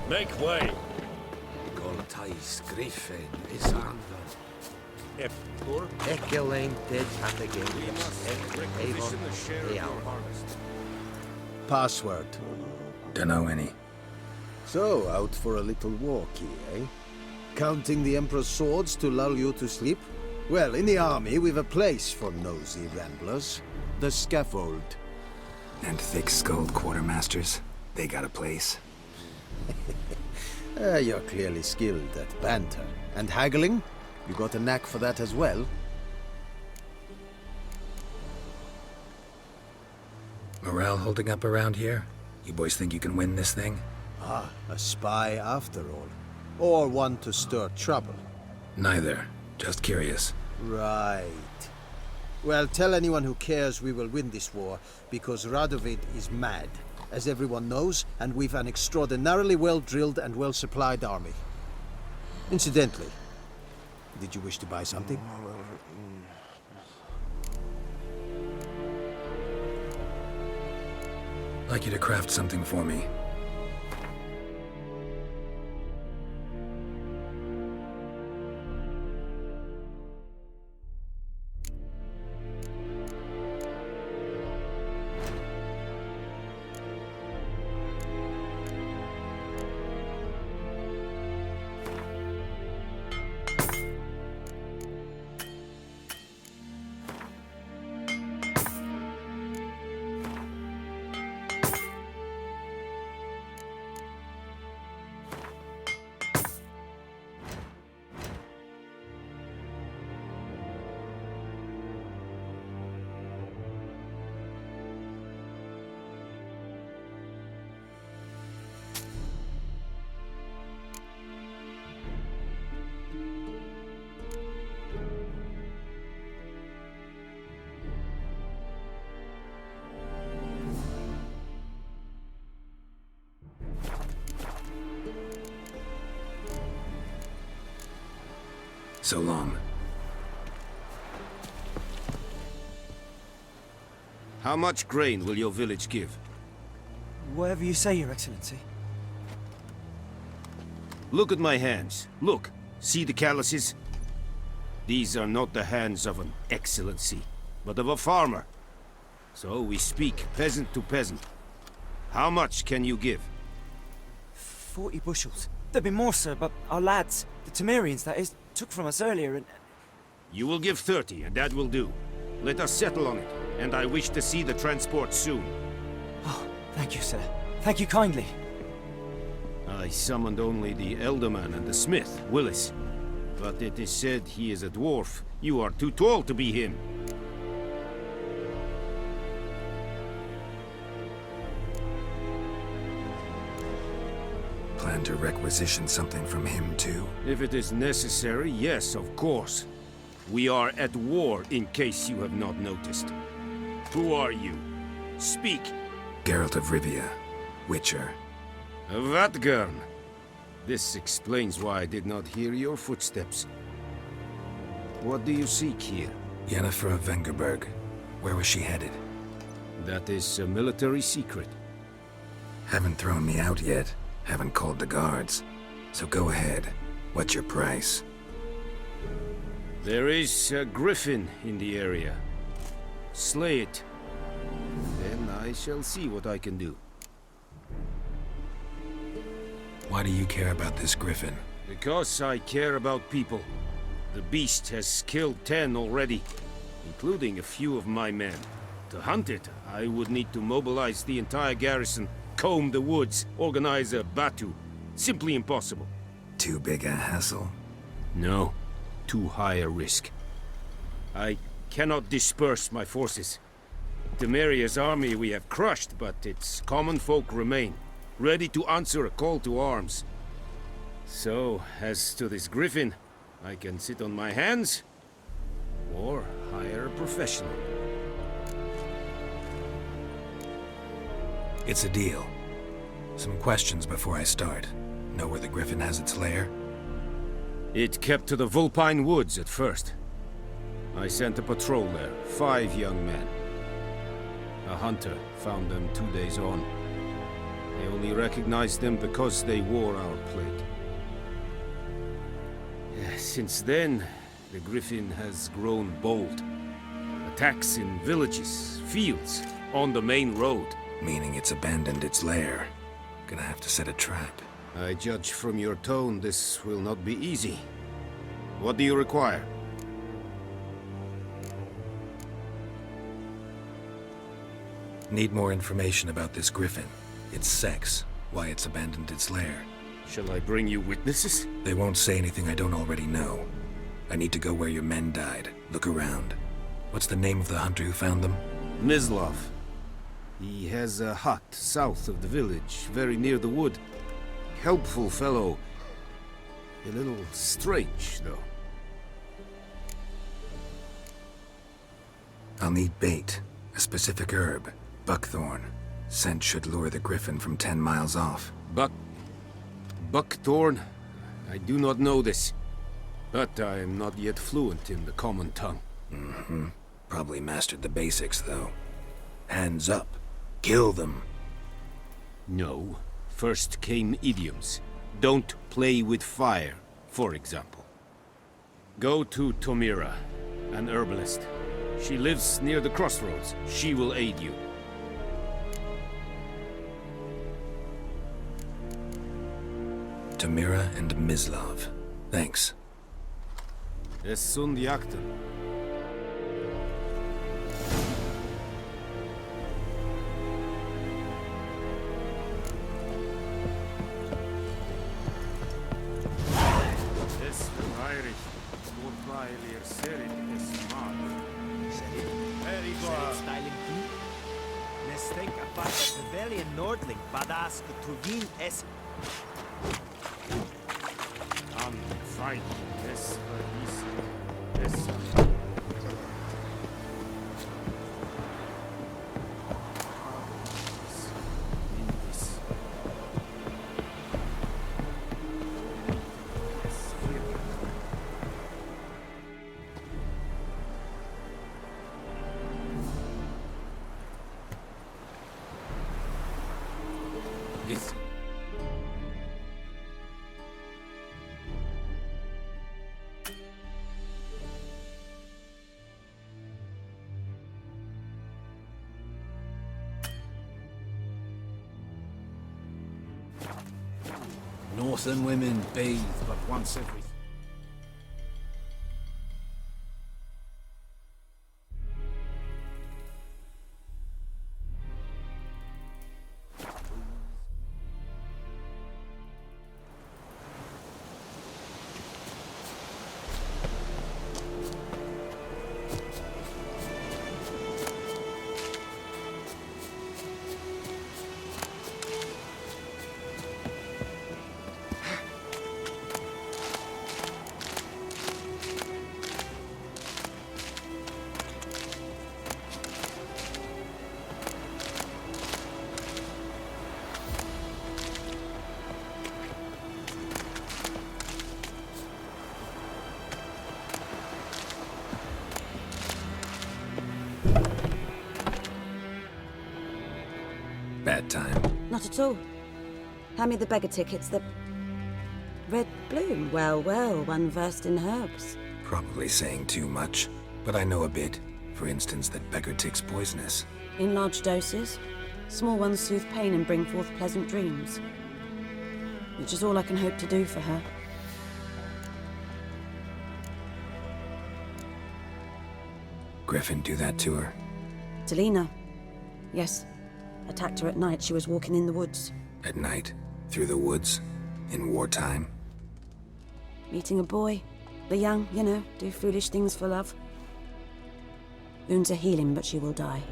Make way. Goltais Griffin is andan. If poor Ekeleinted at the game. Password. Dunno any. So, out for a little walkie, eh? Counting the Emperor's swords to lull you to sleep? Well, in the army, we've a place for nosy ramblers. The scaffold. And thick-skulled quartermasters. They got a place. You're clearly skilled at banter. And haggling? You got a knack for that as well? Morale holding up around here? You boys think you can win this thing? Ah, a spy after all. Or one to stir trouble. Neither. Just curious. Right. Well, tell anyone who cares we will win this war, because Radovid is mad, as everyone knows, and we've an extraordinarily well-drilled and well-supplied army. Incidentally, did you wish to buy something? I'd like you to craft something for me. So long. How much grain will your village give? Whatever you say, Your Excellency. Look at my hands. Look. See the calluses? These are not the hands of an excellency, but of a farmer. So we speak peasant to peasant. How much can you give? 40 bushels. There'd be more, sir, but our lads, the Temerians, that is, took from us earlier and... You will give 30, and that will do. Let us settle on it, and I wish to see the transport soon. Oh, thank you, sir. Thank you kindly. I summoned only the Elderman and the smith, Willis. But it is said he is a dwarf. You are too tall to be him. Plan to requisition something from him, too? If it is necessary, yes, of course. We are at war, in case you have not noticed. Who are you? Speak. Geralt of Rivia, Witcher. Vatgern. This explains why I did not hear your footsteps. What do you seek here? Yennefer of Vengerberg. Where was she headed? That is a military secret. Haven't thrown me out yet. Haven't called the guards. So go ahead. What's your price? There is a griffin in the area. Slay it. Then I shall see what I can do. Why do you care about this griffin? Because I care about people. The beast has killed 10 already, including a few of my men. To hunt it, I would need to mobilize the entire garrison, comb the woods, organize a batu. Simply impossible. Too big a hassle? No. Too high a risk. I cannot disperse my forces. Temeria's army we have crushed, but its common folk remain, ready to answer a call to arms. So, as to this griffin, I can sit on my hands, or hire a professional. It's a deal. Some questions before I start. Know where the griffin has its lair? It kept to the Vulpine Woods at first. I sent a patrol there, 5 young men. A hunter found them 2 days on. I only recognized them because they wore our plate. Since then, the griffin has grown bold. Attacks in villages, fields, on the main road. Meaning it's abandoned its lair. Gonna have to set a trap. I judge from your tone this will not be easy. What do you require? Need more information about this griffin. Its sex, why it's abandoned its lair. Shall I bring you witnesses? They won't say anything I don't already know. I need to go where your men died. Look around. What's the name of the hunter who found them? Mislav. He has a hut south of the village, very near the wood. Helpful fellow. A little strange, though. I'll need bait, a specific herb, buckthorn. Scent should lure the griffin from 10 miles off. Buckthorn? I do not know this. But I am not yet fluent in the common tongue. Mm-hmm. Probably mastered the basics, though. Hands up. Kill them. No. First came idioms. Don't play with fire, for example. Go to Tomira, an herbalist. She lives near the crossroads. She will aid you. Tamira and Mislav. Thanks. Es sunt jakten. Es verheirig. Voortwaaier serit es maag. Very good. Styling key. Nestek apart rebellion Nordling. Badass Truvin es. Fine. Es verhieß. Es. Northern women bathe but once every... Bad time. Not at all. Hand me the beggar tickets, the... Red bloom. Well, well, one versed in herbs. Probably saying too much, but I know a bit. For instance, that beggar tick's poisonous. In large doses. Small ones soothe pain and bring forth pleasant dreams. Which is all I can hope to do for her. Griffin do that to her? Delina. Yes. Attacked her at night. She was walking in the woods. At night? Through the woods? In wartime? Meeting a boy. The young, you know, do foolish things for love. Wounds are healing, but she will die.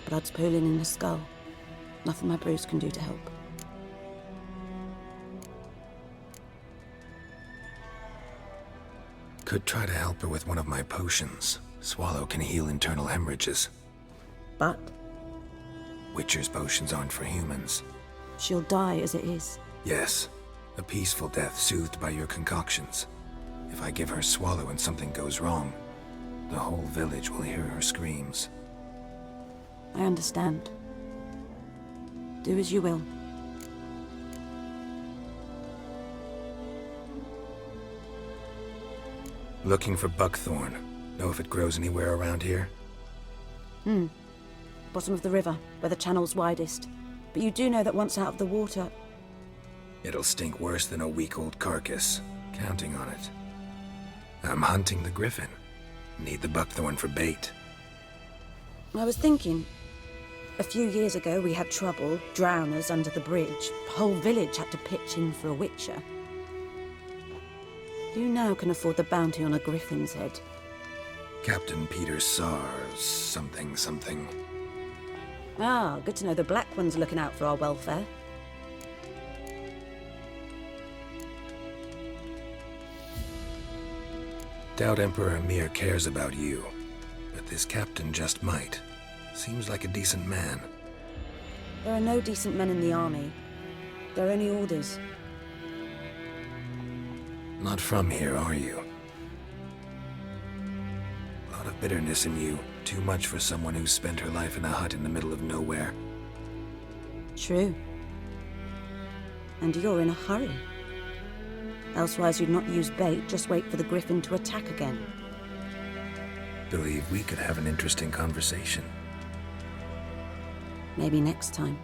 Blood's pooling in her skull. Nothing my bruise can do to help. Could try to help her with one of my potions. Swallow can heal internal hemorrhages. But? Witcher's potions aren't for humans. She'll die as it is. Yes. A peaceful death soothed by your concoctions. If I give her Swallow and something goes wrong, the whole village will hear her screams. I understand. Do as you will. Looking for buckthorn. Know if it grows anywhere around here? Bottom of the river, where the channel's widest. But you do know that once out of the water... It'll stink worse than a week-old carcass. Counting on it. I'm hunting the griffin. Need the buckthorn for bait. I was thinking... A few years ago we had trouble, drowners under the bridge. The whole village had to pitch in for a witcher. You now can afford the bounty on a griffin's head. Captain Peter Sars, something. Ah, good to know the Black One's looking out for our welfare. Doubt Emperor Emir cares about you, but this captain just might. Seems like a decent man. There are no decent men in the army. There are only orders. Not from here, are you? A lot of bitterness in you. Too much for someone who's spent her life in a hut in the middle of nowhere. True. And you're in a hurry. Elsewise you'd not use bait, just wait for the griffin to attack again. Believe we could have an interesting conversation. Maybe next time.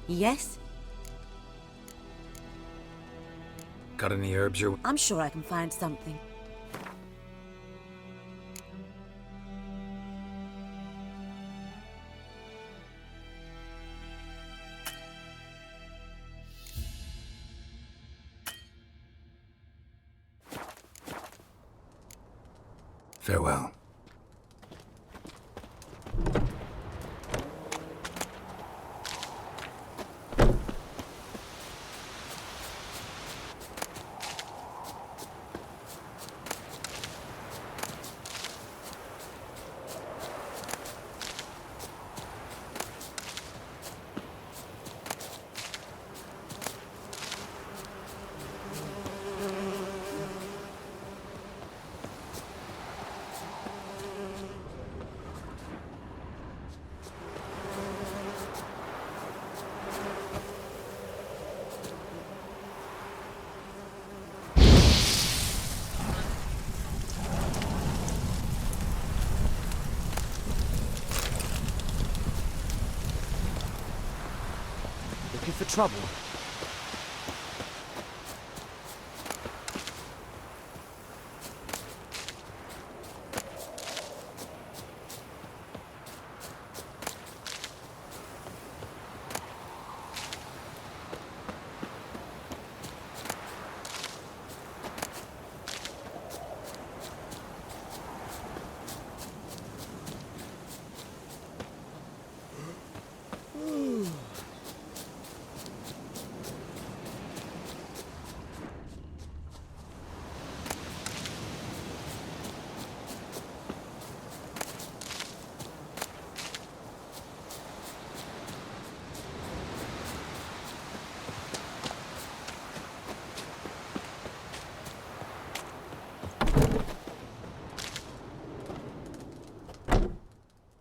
Yes? Got any herbs you're... I'm sure I can find something. Farewell. Looking for trouble?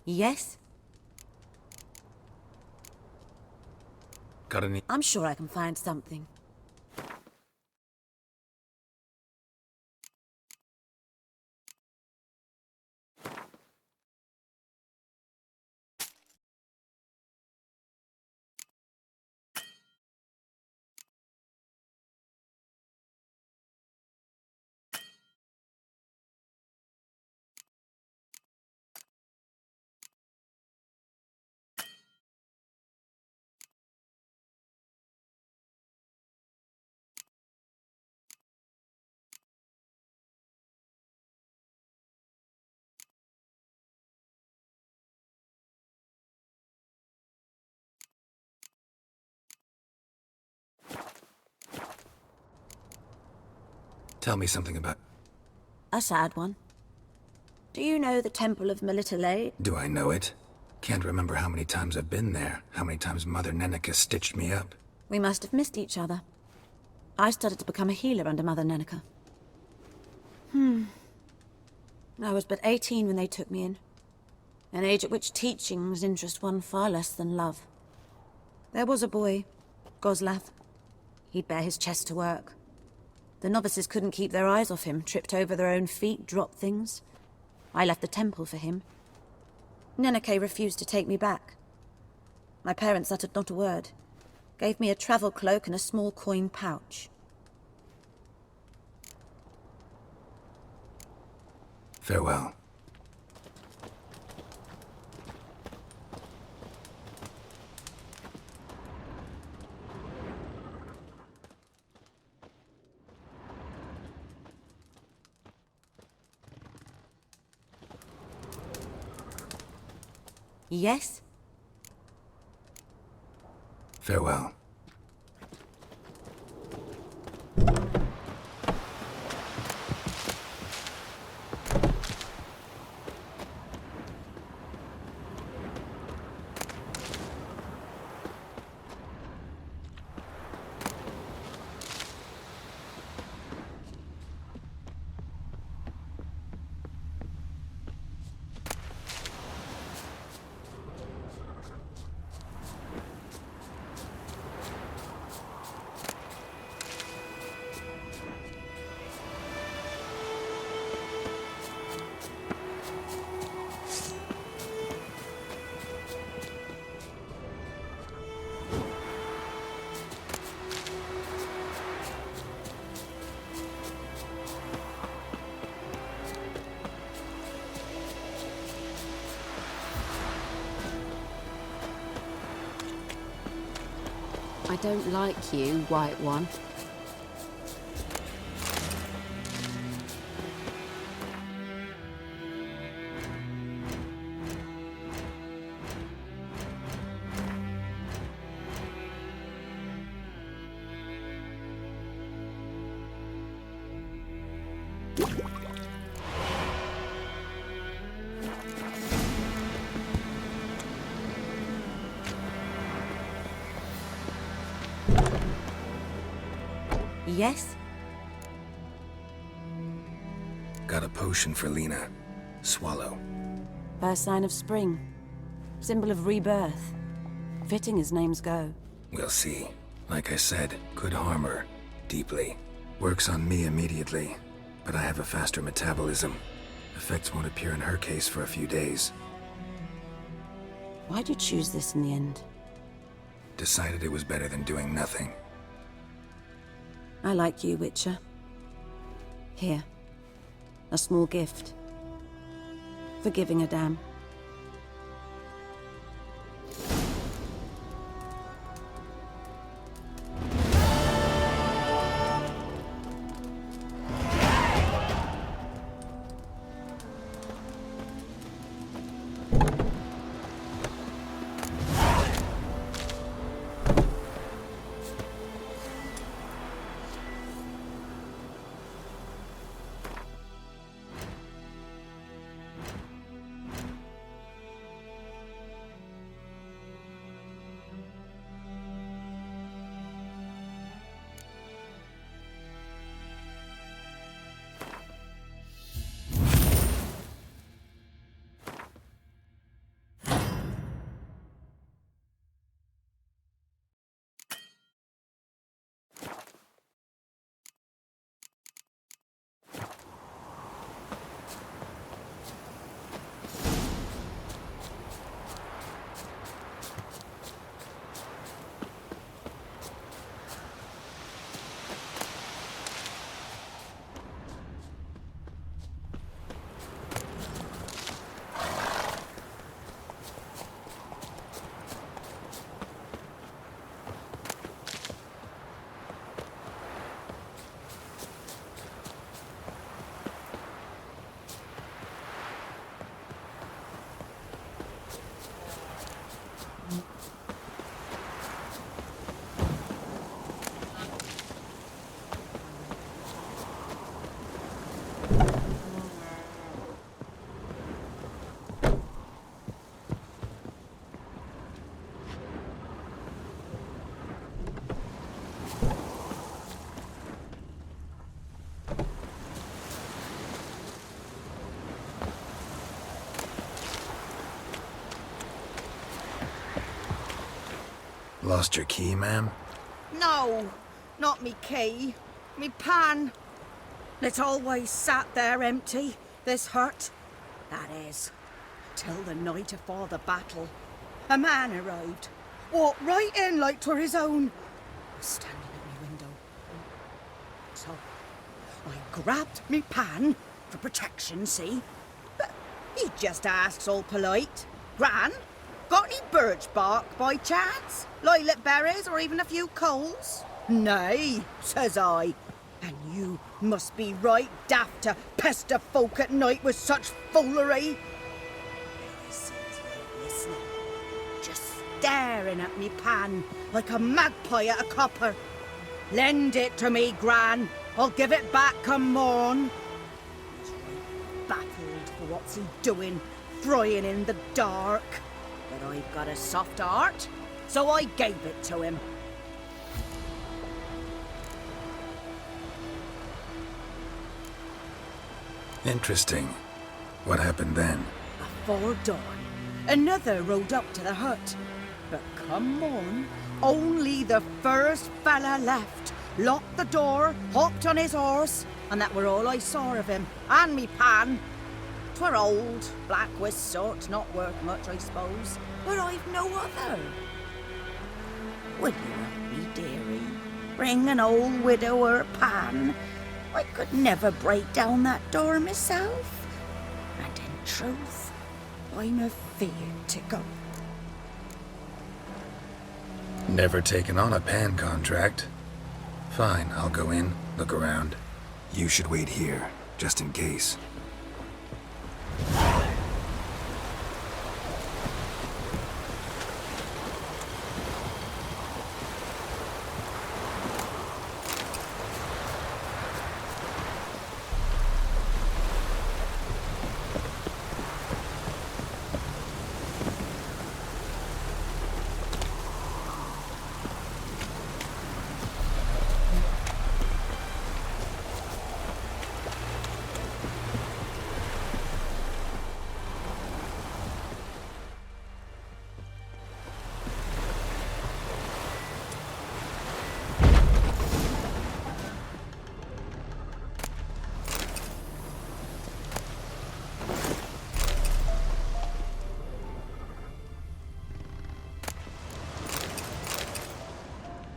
Yes? Got any... I'm sure I can find something. Tell me something about... A sad one. Do you know the Temple of Melitele? Do I know it? Can't remember how many times I've been there, how many times Mother Neneka stitched me up. We must have missed each other. I started to become a healer under Mother Neneka. I was but 18 when they took me in. An age at which teachings interest one far less than love. There was a boy, Goslav. He'd bare his chest to work. The novices couldn't keep their eyes off him, tripped over their own feet, dropped things. I left the temple for him. Neneke refused to take me back. My parents uttered not a word. Gave me a travel cloak and a small coin pouch. Farewell. Yes? Farewell. I don't like you, White One. Yes? Got a potion for Lena. Swallow. First sign of spring. Symbol of rebirth. Fitting as names go. We'll see. Like I said, could harm her. Deeply. Works on me immediately. But I have a faster metabolism. Effects won't appear in her case for a few days. Why'd you choose this in the end? Decided it was better than doing nothing. I like you, Witcher. Here. A small gift. For giving a damn. Lost your key, ma'am? No, not me key. Me pan. It always sat there empty, this hut. That is, till the night afore the battle. A man arrived, walked right in like 'twere his own. Was standing at me window. So, I grabbed me pan, for protection, see? But he just asks all polite, Gran, got any birch bark by chance? Lilac berries or even a few coals? Nay, says I. And you must be right daft to pester folk at night with such foolery. There he sits there listening, just staring at me pan like a magpie at a copper. Lend it to me, Gran. I'll give it back come morn. He's right baffled for what's he doing, frying in the dark. But I've got a soft heart, so I gave it to him. Interesting. What happened then? Afore dawn, another rode up to the hut. But come morn, only the first fella left. Locked the door, hopped on his horse, and that were all I saw of him, and me pan. 'Twere old, black with sort, not worth much, I suppose, but I've no other. Would you help me, dearie? Bring an old widower pan? I could never break down that door myself. And in truth, I'm afeard to go. Never taken on a pan contract. Fine, I'll go in, look around. You should wait here, just in case.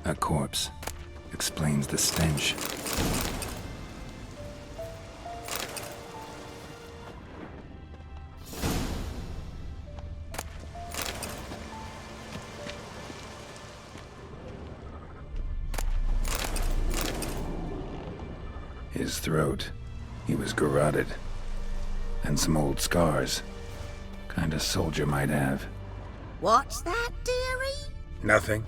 A corpse. Explains the stench. His throat. He was garroted. And some old scars. Kind of soldier might have. What's that, dearie? Nothing.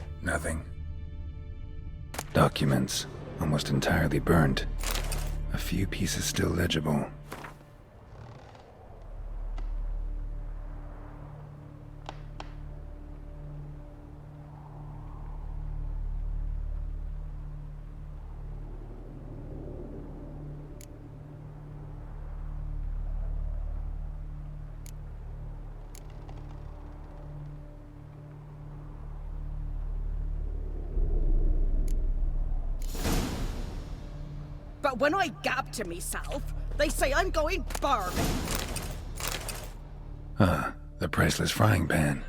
Documents, almost entirely burnt. A few pieces still legible. But when I gab to myself, they say I'm going barman. Ah, the priceless frying pan.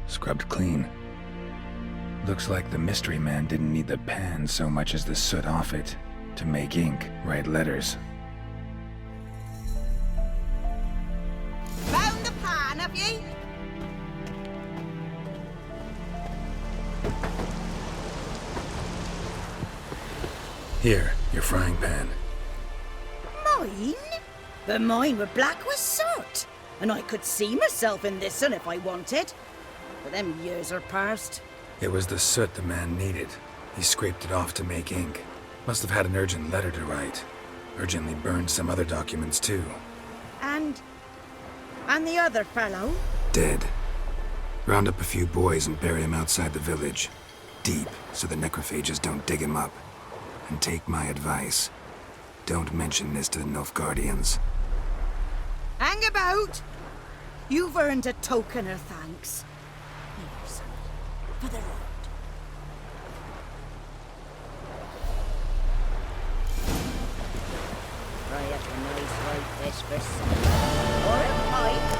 Scrubbed clean. Looks like the mystery man didn't need the pan so much as the soot off it to make ink, write letters. Found the pan, have ye? Here, your frying pan. Mine? But mine were black with soot, and I could see myself in this one if I wanted. But them years are past. It was the soot the man needed. He scraped it off to make ink. Must have had an urgent letter to write. Urgently burned some other documents too. And the other fellow? Dead. Round up a few boys and bury him outside the village. Deep, so the necrophages don't dig him up. And take my advice. Don't mention this to the Nilfgaardians. Hang about! You've earned a token of thanks. Here, son. for the road. Try up a nice white vesper or a pipe.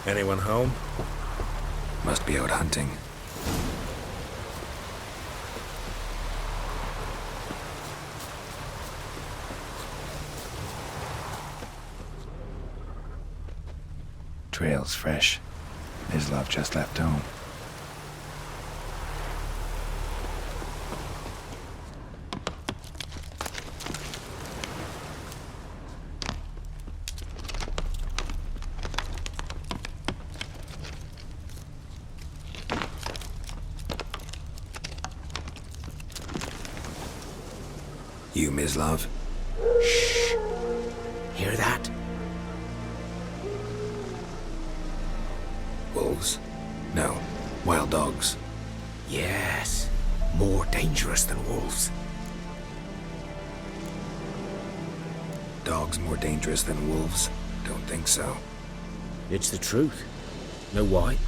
Anyone home? Must be out hunting. Trail's fresh. Mislav just left home. You, Mislav? Shh! Hear that? Wolves? No. Wild dogs. Yes. More dangerous than wolves. Dogs more dangerous than wolves? Don't think so. It's the truth. Know why?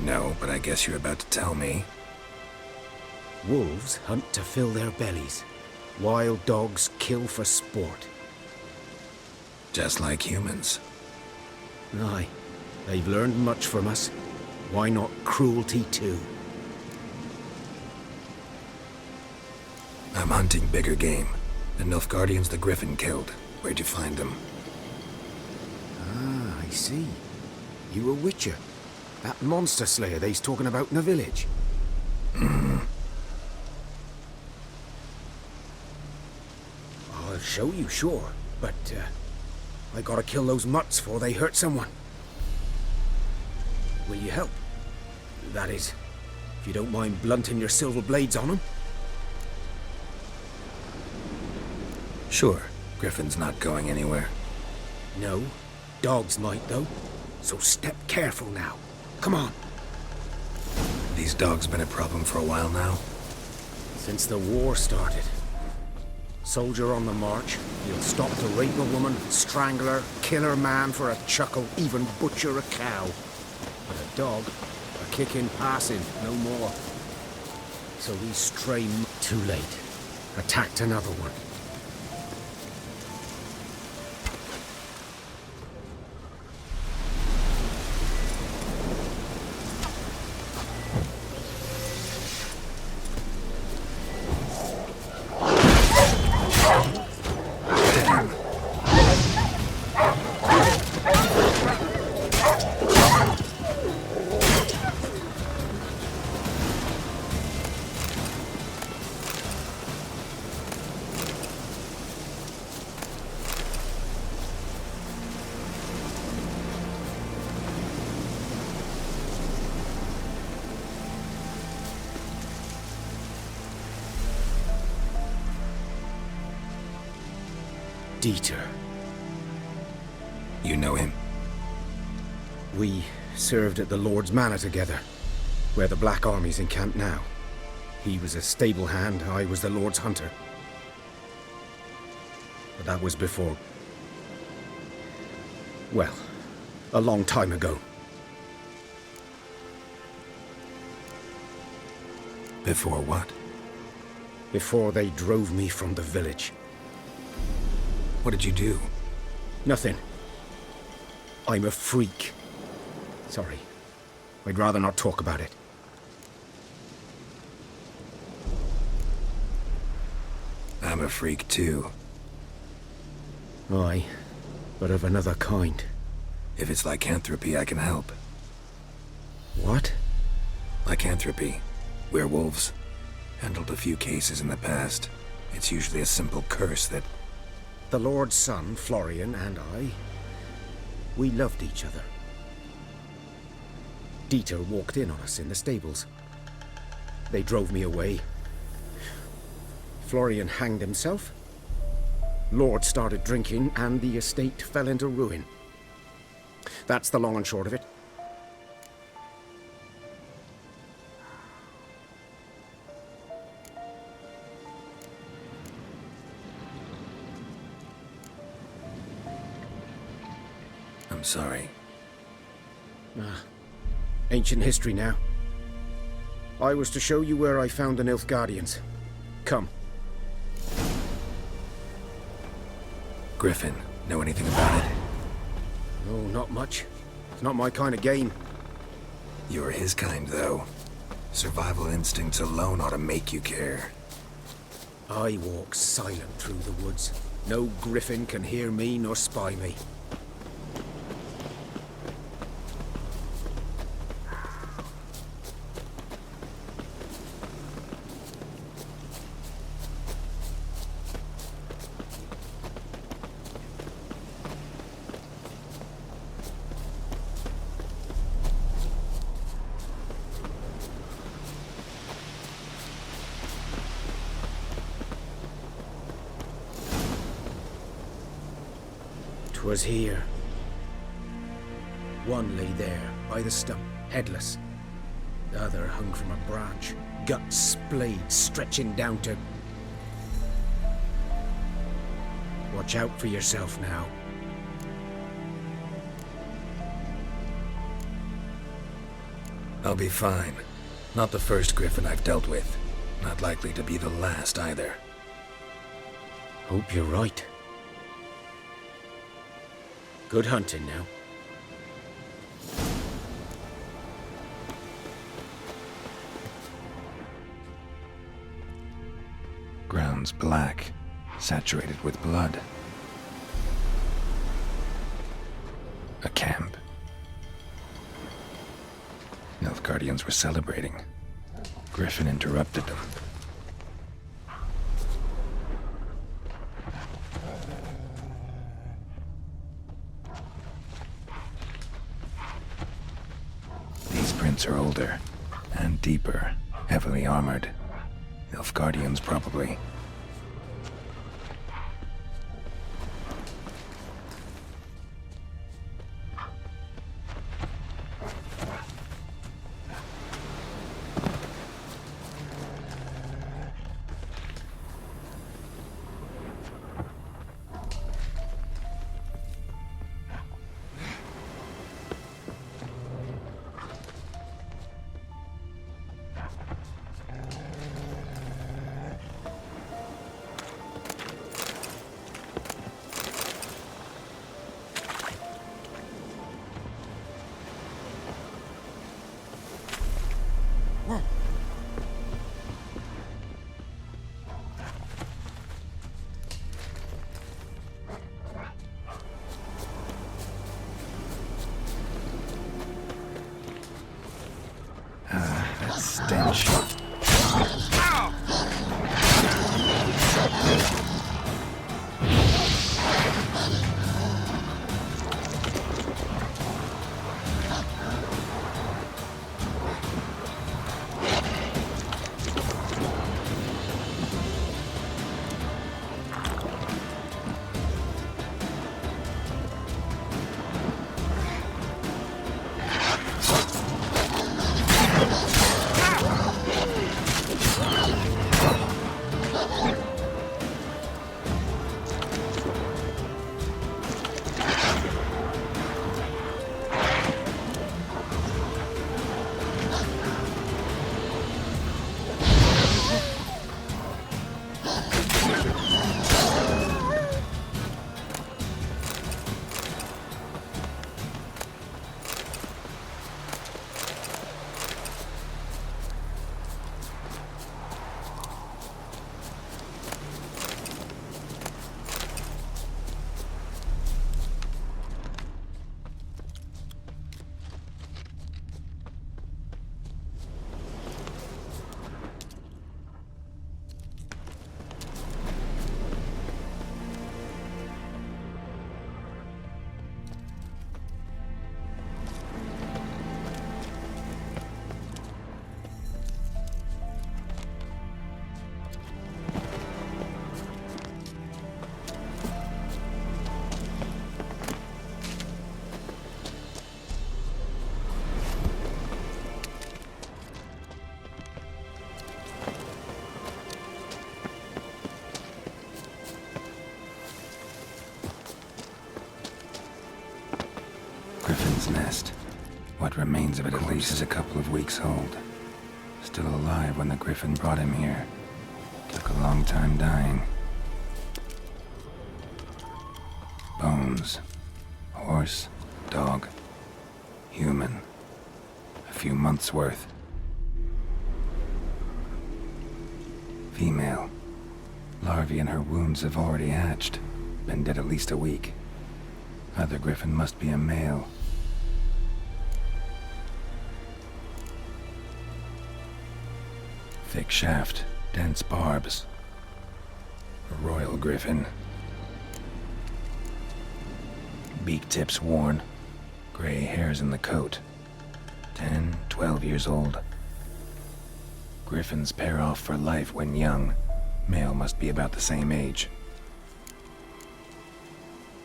No, but I guess you're about to tell me. Wolves hunt to fill their bellies. Wild dogs kill for sport. Just like humans. Aye. They've learned much from us. Why not cruelty too? I'm hunting bigger game. The Nilfgaardians the Griffin killed. Where'd you find them? Ah, I see. You a witcher. That monster slayer they's talking about in the village. show you, sure. But, I gotta kill those mutts before they hurt someone. Will you help? That is, if you don't mind blunting your silver blades on them. Sure. Griffin's not going anywhere. No. Dogs might, though. So step careful now. Come on. These dogs been a problem for a while now? Since the war started. Soldier on the march, he'll stop to rape a woman, strangle her, kill her man for a chuckle, even butcher a cow. But a dog, a kick in passing, no more. So these stray too late. Attacked another one. Dieter. You know him? We served at the Lord's Manor together, where the Black Army's encamped now. He was a stable hand, I was the Lord's hunter. But that was before... well, a long time ago. Before what? Before they drove me from the village. What did you do? Nothing. I'm a freak. Sorry. I'd rather not talk about it. I'm a freak too. Aye, but of another kind. If it's lycanthropy, I can help. What? Lycanthropy. Werewolves. Handled a few cases in the past. It's usually a simple curse that... The Lord's son, Florian, and I, we loved each other. Dieter walked in on us in the stables. They drove me away. Florian hanged himself. Lord started drinking, and the estate fell into ruin. That's the long and short of it. I'm sorry. Ancient history now. I was to show you where I found the Nilfgaardians. Come. Griffin, know anything about it? No, not much. It's not my kind of game. You're his kind, though. Survival instincts alone ought to make you care. I walk silent through the woods. No griffin can hear me nor spy me. 'Twas here. One lay there, by the stump, headless. The other hung from a branch, guts splayed, stretching down to... Watch out for yourself now. I'll be fine. Not the first griffin I've dealt with. Not likely to be the last either. Hope you're right. Good hunting now. Ground's black, saturated with blood. A camp. Nilfgaardians were celebrating. Griffin interrupted them. roots are older and deeper, heavily armored. Nilfgaardians, probably. That stench. Griffin's nest. What remains of it at least is a couple of weeks old. Still alive when the Griffin brought him here. Took a long time dying. Bones. Horse, dog, human. A few months' worth. Female. Larvae in her wounds have already hatched. Been dead at least a week. Other Griffin must be a male. Thick shaft, dense barbs. A royal Griffin. Beak tips worn. Gray hairs in the coat. 10, 12 years old. Griffins pair off for life when young. Male must be about the same age.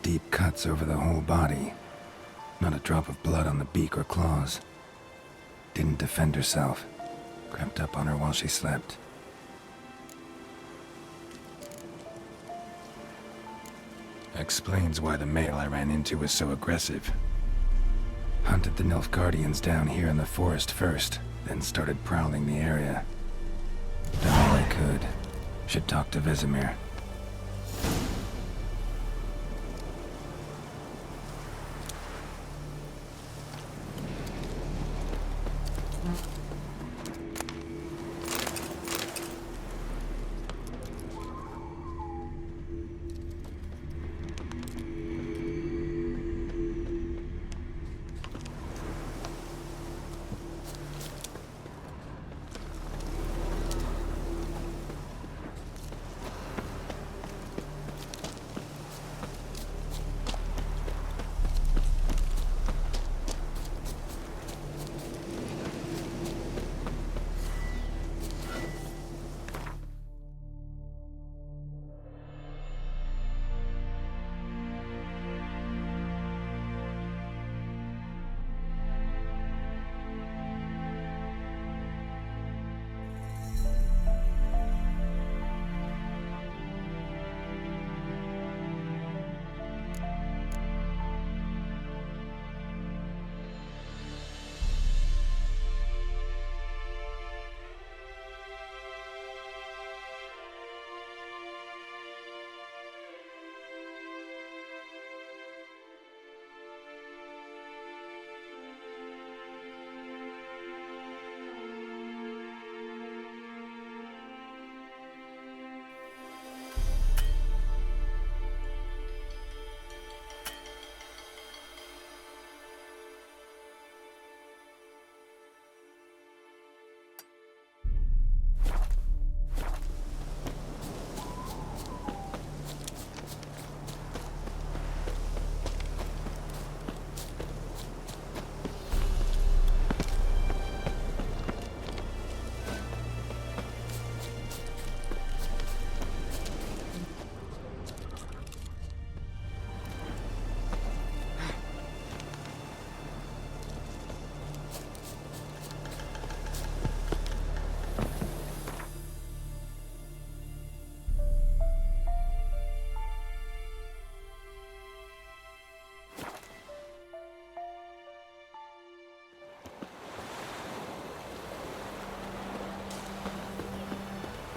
Deep cuts over the whole body. Not a drop of blood on the beak or claws. Didn't defend herself. Crept up on her while she slept. Explains why the male I ran into was so aggressive. Hunted the Nilfgaardians down here in the forest first, then started prowling the area. Done all I could. Should talk to Vesemir.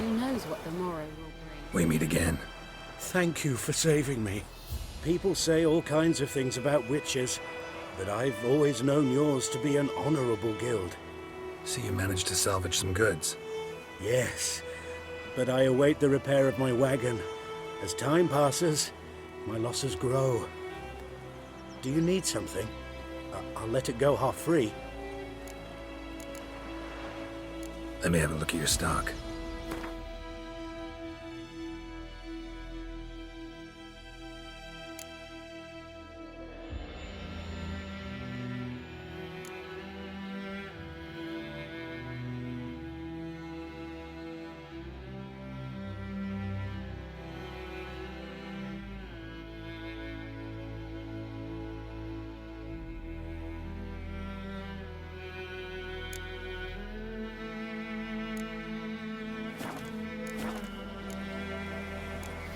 Who knows what the morrow will bring? We meet again. Thank you for saving me. People say all kinds of things about witches, but I've always known yours to be an honorable guild. So you managed to salvage some goods? Yes, but I await the repair of my wagon. As time passes, my losses grow. Do you need something? I'll let it go half-free. Let me have a look at your stock.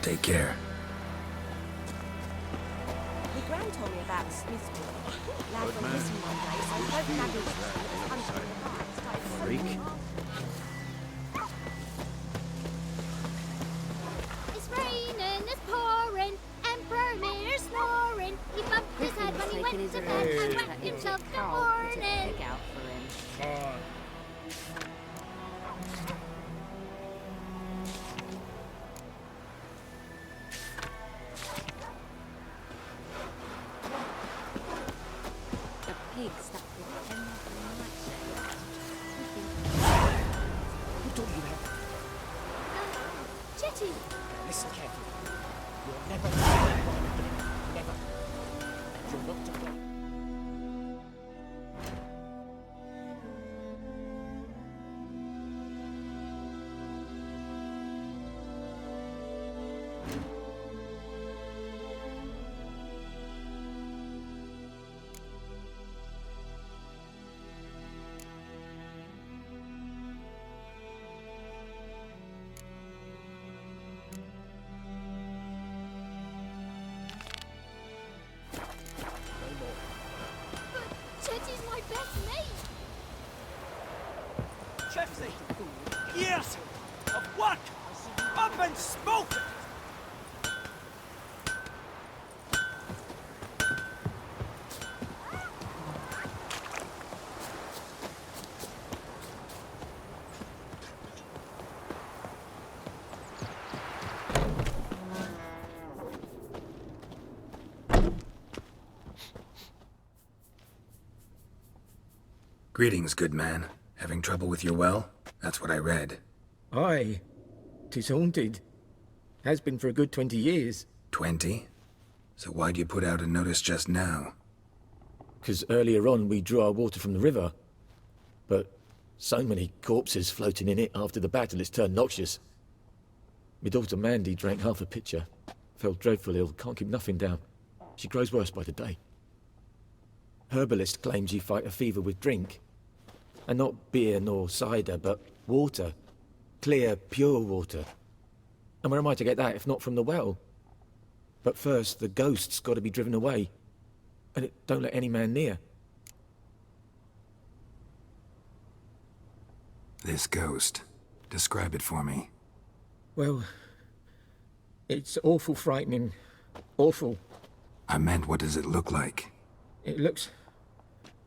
Take care. My gran told me about the Smith's boy. Lad went missing one day, so both Maggie and Hunter and the guy started Freak. It's raining, it's pouring, Emperor Mayor's snoring. He bumped his head when he went to bed and whacked himself in the morning. Chetty! Listen carefully. You're never again. Never. You're not to blame. Chetty's my best mate! Chefsy! Years of work! Up and smoking! Greetings, good man. Having trouble with your well? That's what I read. Aye. 'Tis haunted. Has been for a good 20 years. 20? So why'd you put out a notice just now? 'Cause earlier on we drew our water from the river. But so many corpses floating in it after the battle it's turned noxious. My daughter Mandy drank half a pitcher. Fell dreadful ill, can't keep nothing down. She grows worse by the day. Herbalist claims you fight a fever with drink. And not beer nor cider, but water. Clear, pure water. And where am I to get that if not from the well? But first, the ghost's got to be driven away. And it don't let any man near. This ghost. Describe it for me. Well, it's awful frightening. Awful. I meant, what does it look like? It looks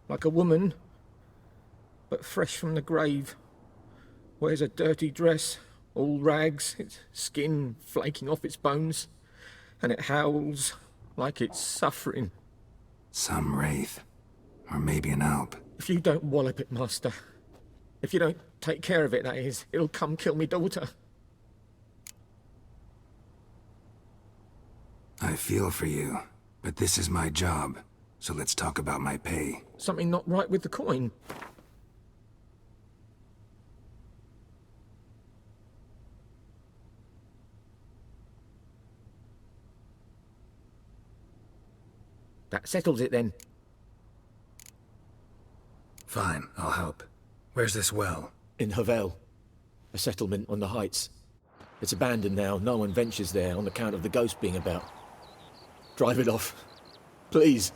like a woman, but fresh from the grave. Wears a dirty dress, all rags, its skin flaking off its bones, and it howls like it's suffering. Some wraith. Or maybe an alp. If you don't wallop it, Master, if you don't take care of it, that is, it'll come kill me daughter. I feel for you, but this is my job, so let's talk about my pay. Something not right with the coin. That settles it then. Fine, I'll help. Where's this well? In Havel. A settlement on the heights. It's abandoned now. No one ventures there on account of the ghost being about. Drive it off. Please.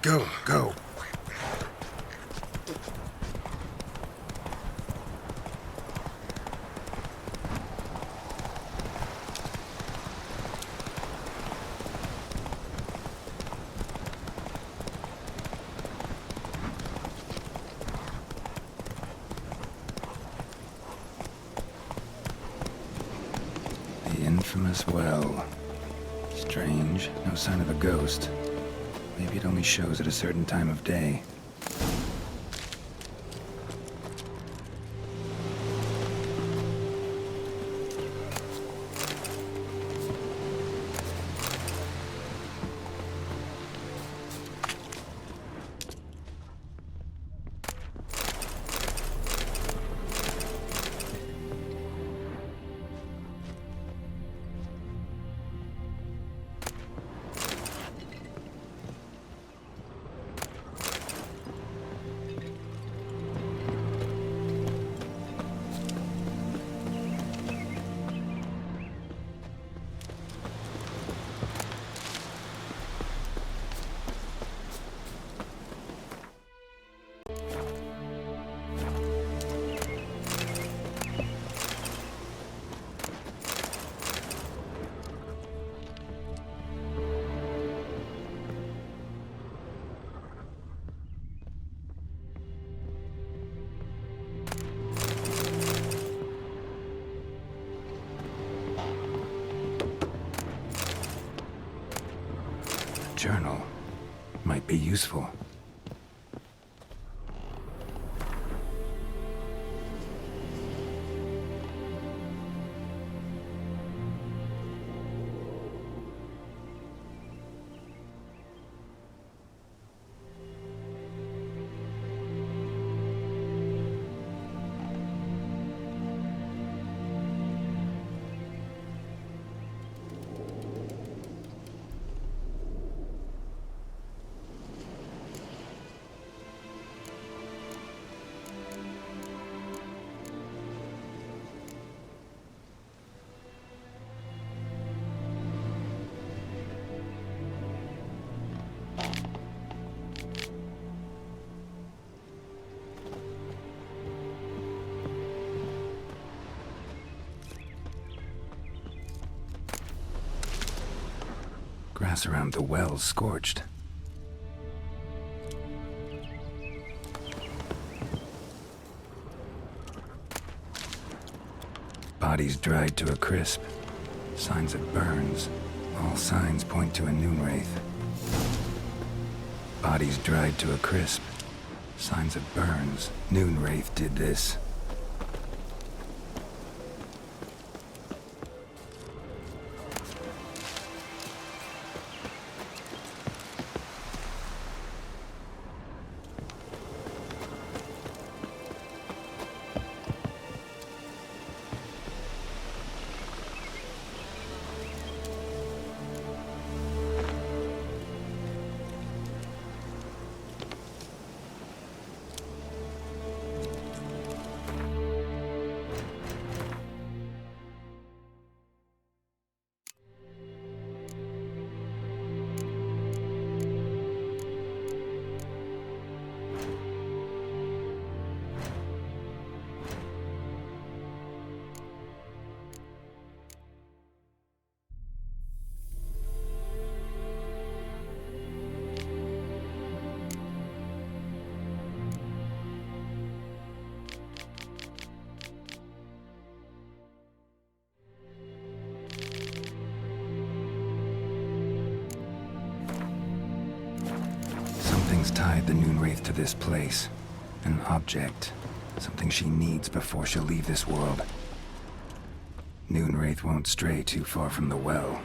Go, go. The infamous well. Strange, no sign of a ghost. Maybe it only shows at a certain time of day. Journal might be useful. Grass around the well's scorched. Bodies dried to a crisp. Signs of burns. All signs point to a noon wraith. Bodies dried to a crisp. Signs of burns. Noon wraith did this. Something's tied the Noon Wraith to this place. An object. Something she needs before she'll leave this world. Noon Wraith won't stray too far from the well.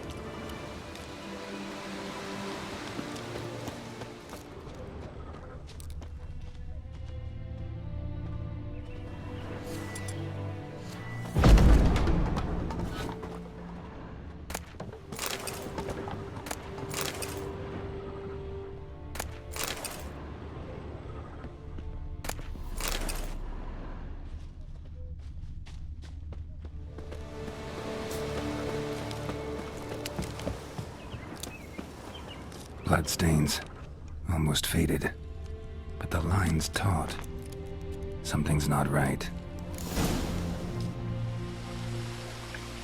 Bloodstains. Almost faded. But the line's taut. Something's not right.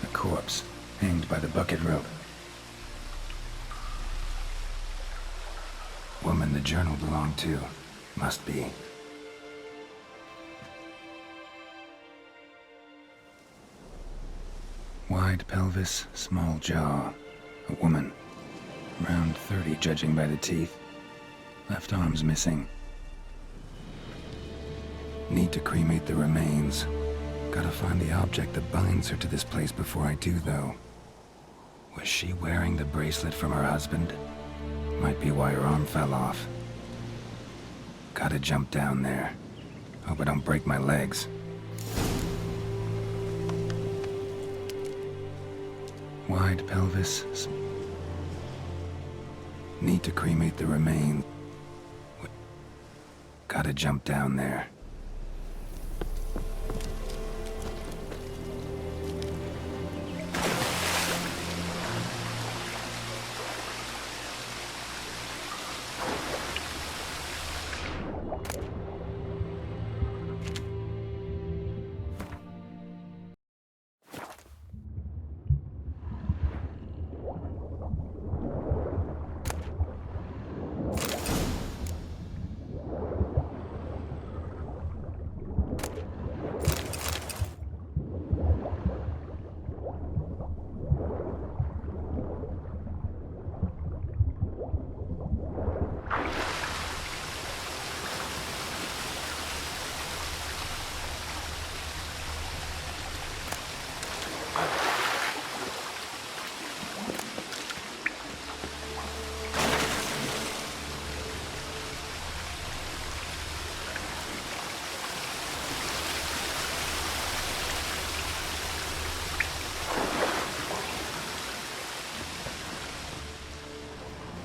A corpse, hanged by the bucket rope. Woman the journal belonged to. Must be. Wide pelvis, small jaw. A woman. Around 30, judging by the teeth. Left arm's missing. Need to cremate the remains. Gotta find the object that binds her to this place before I do, though. Was she wearing the bracelet from her husband? Might be why her arm fell off. Gotta jump down there. Hope I don't break my legs. Wide pelvis. Need to cremate the remains. Gotta jump down there.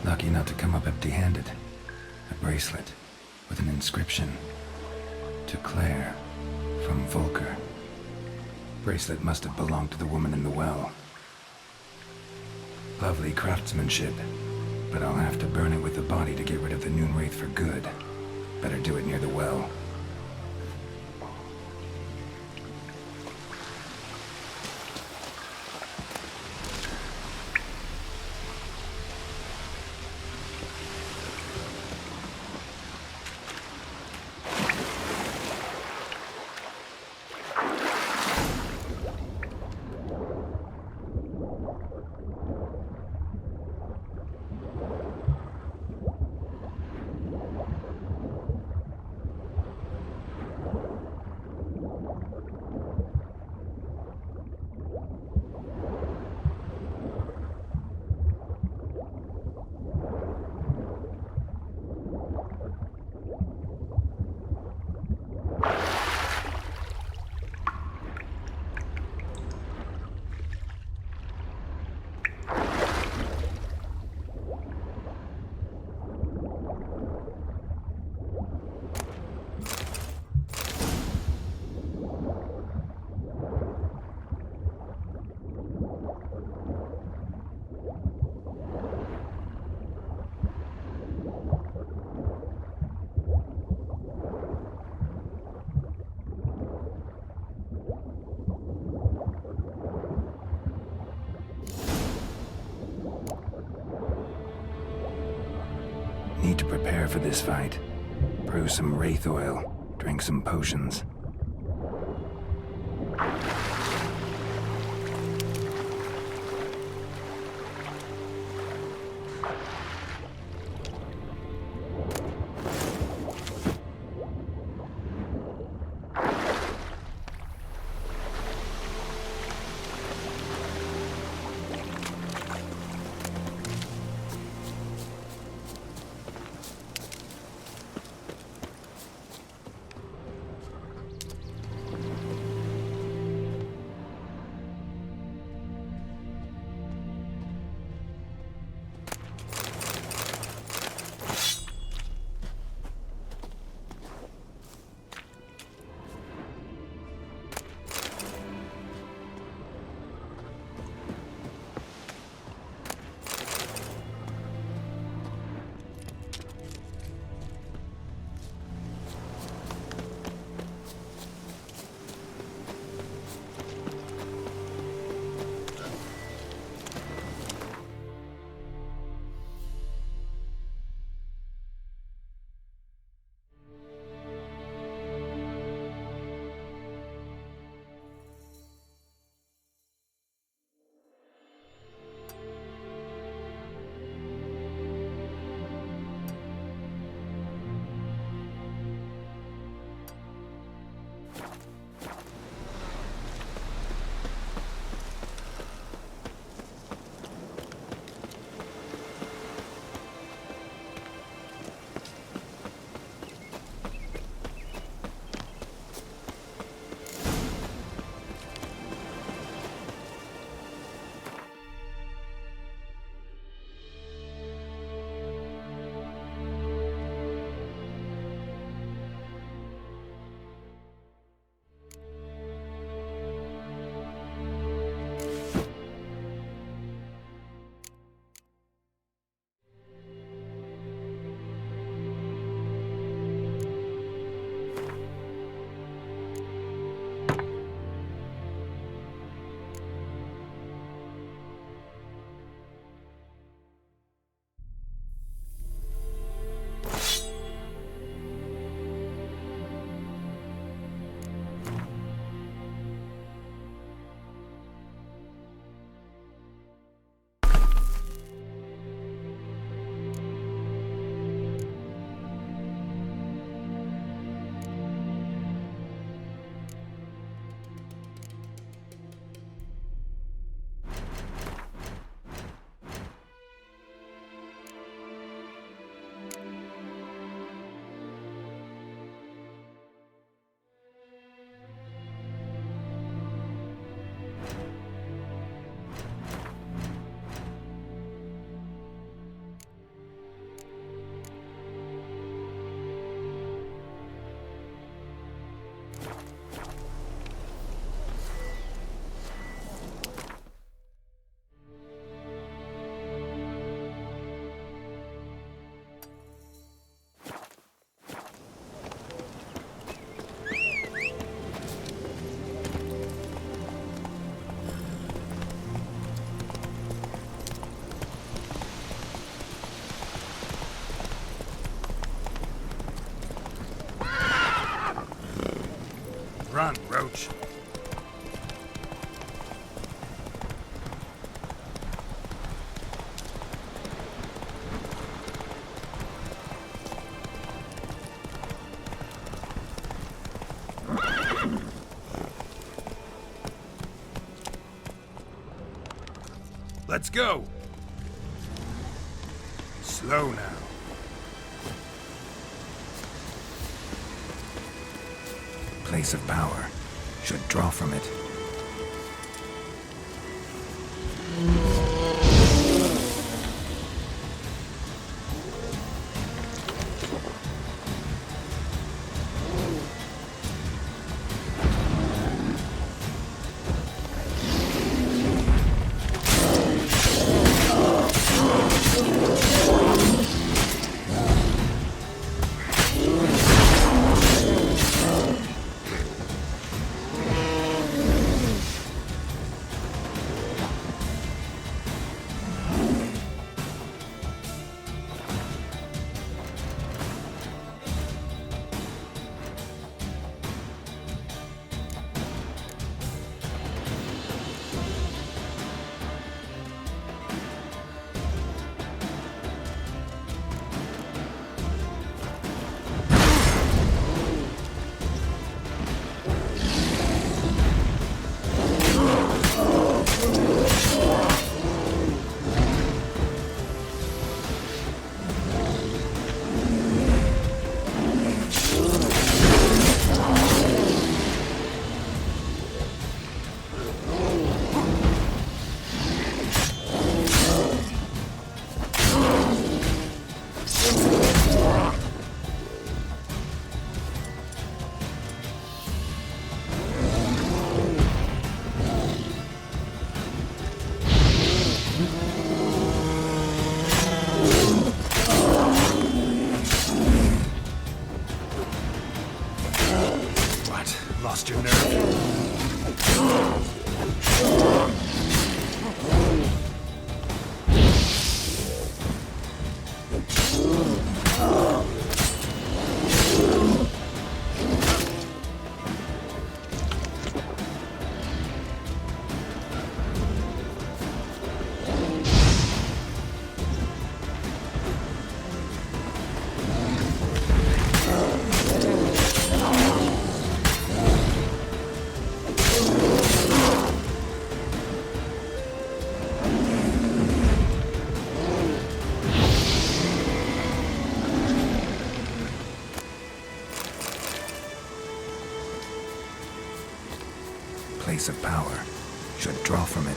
Lucky not to come up empty-handed. A bracelet with an inscription. To Claire, from Volker. Bracelet must have belonged to the woman in the well. Lovely craftsmanship, but I'll have to burn it with the body to get rid of the Noon Wraith for good. Better do it near the well. Need to prepare for this fight. Brew some wraith oil, drink some potions. Run, Roach. Let's go. Slow now. Place of power. Should draw from it. Lost your nerve? Place of power. Should draw from it.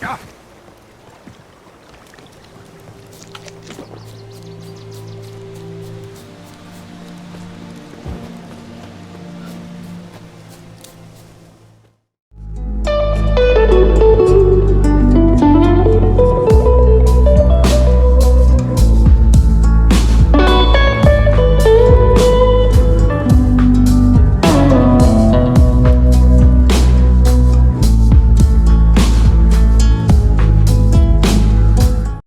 Ah!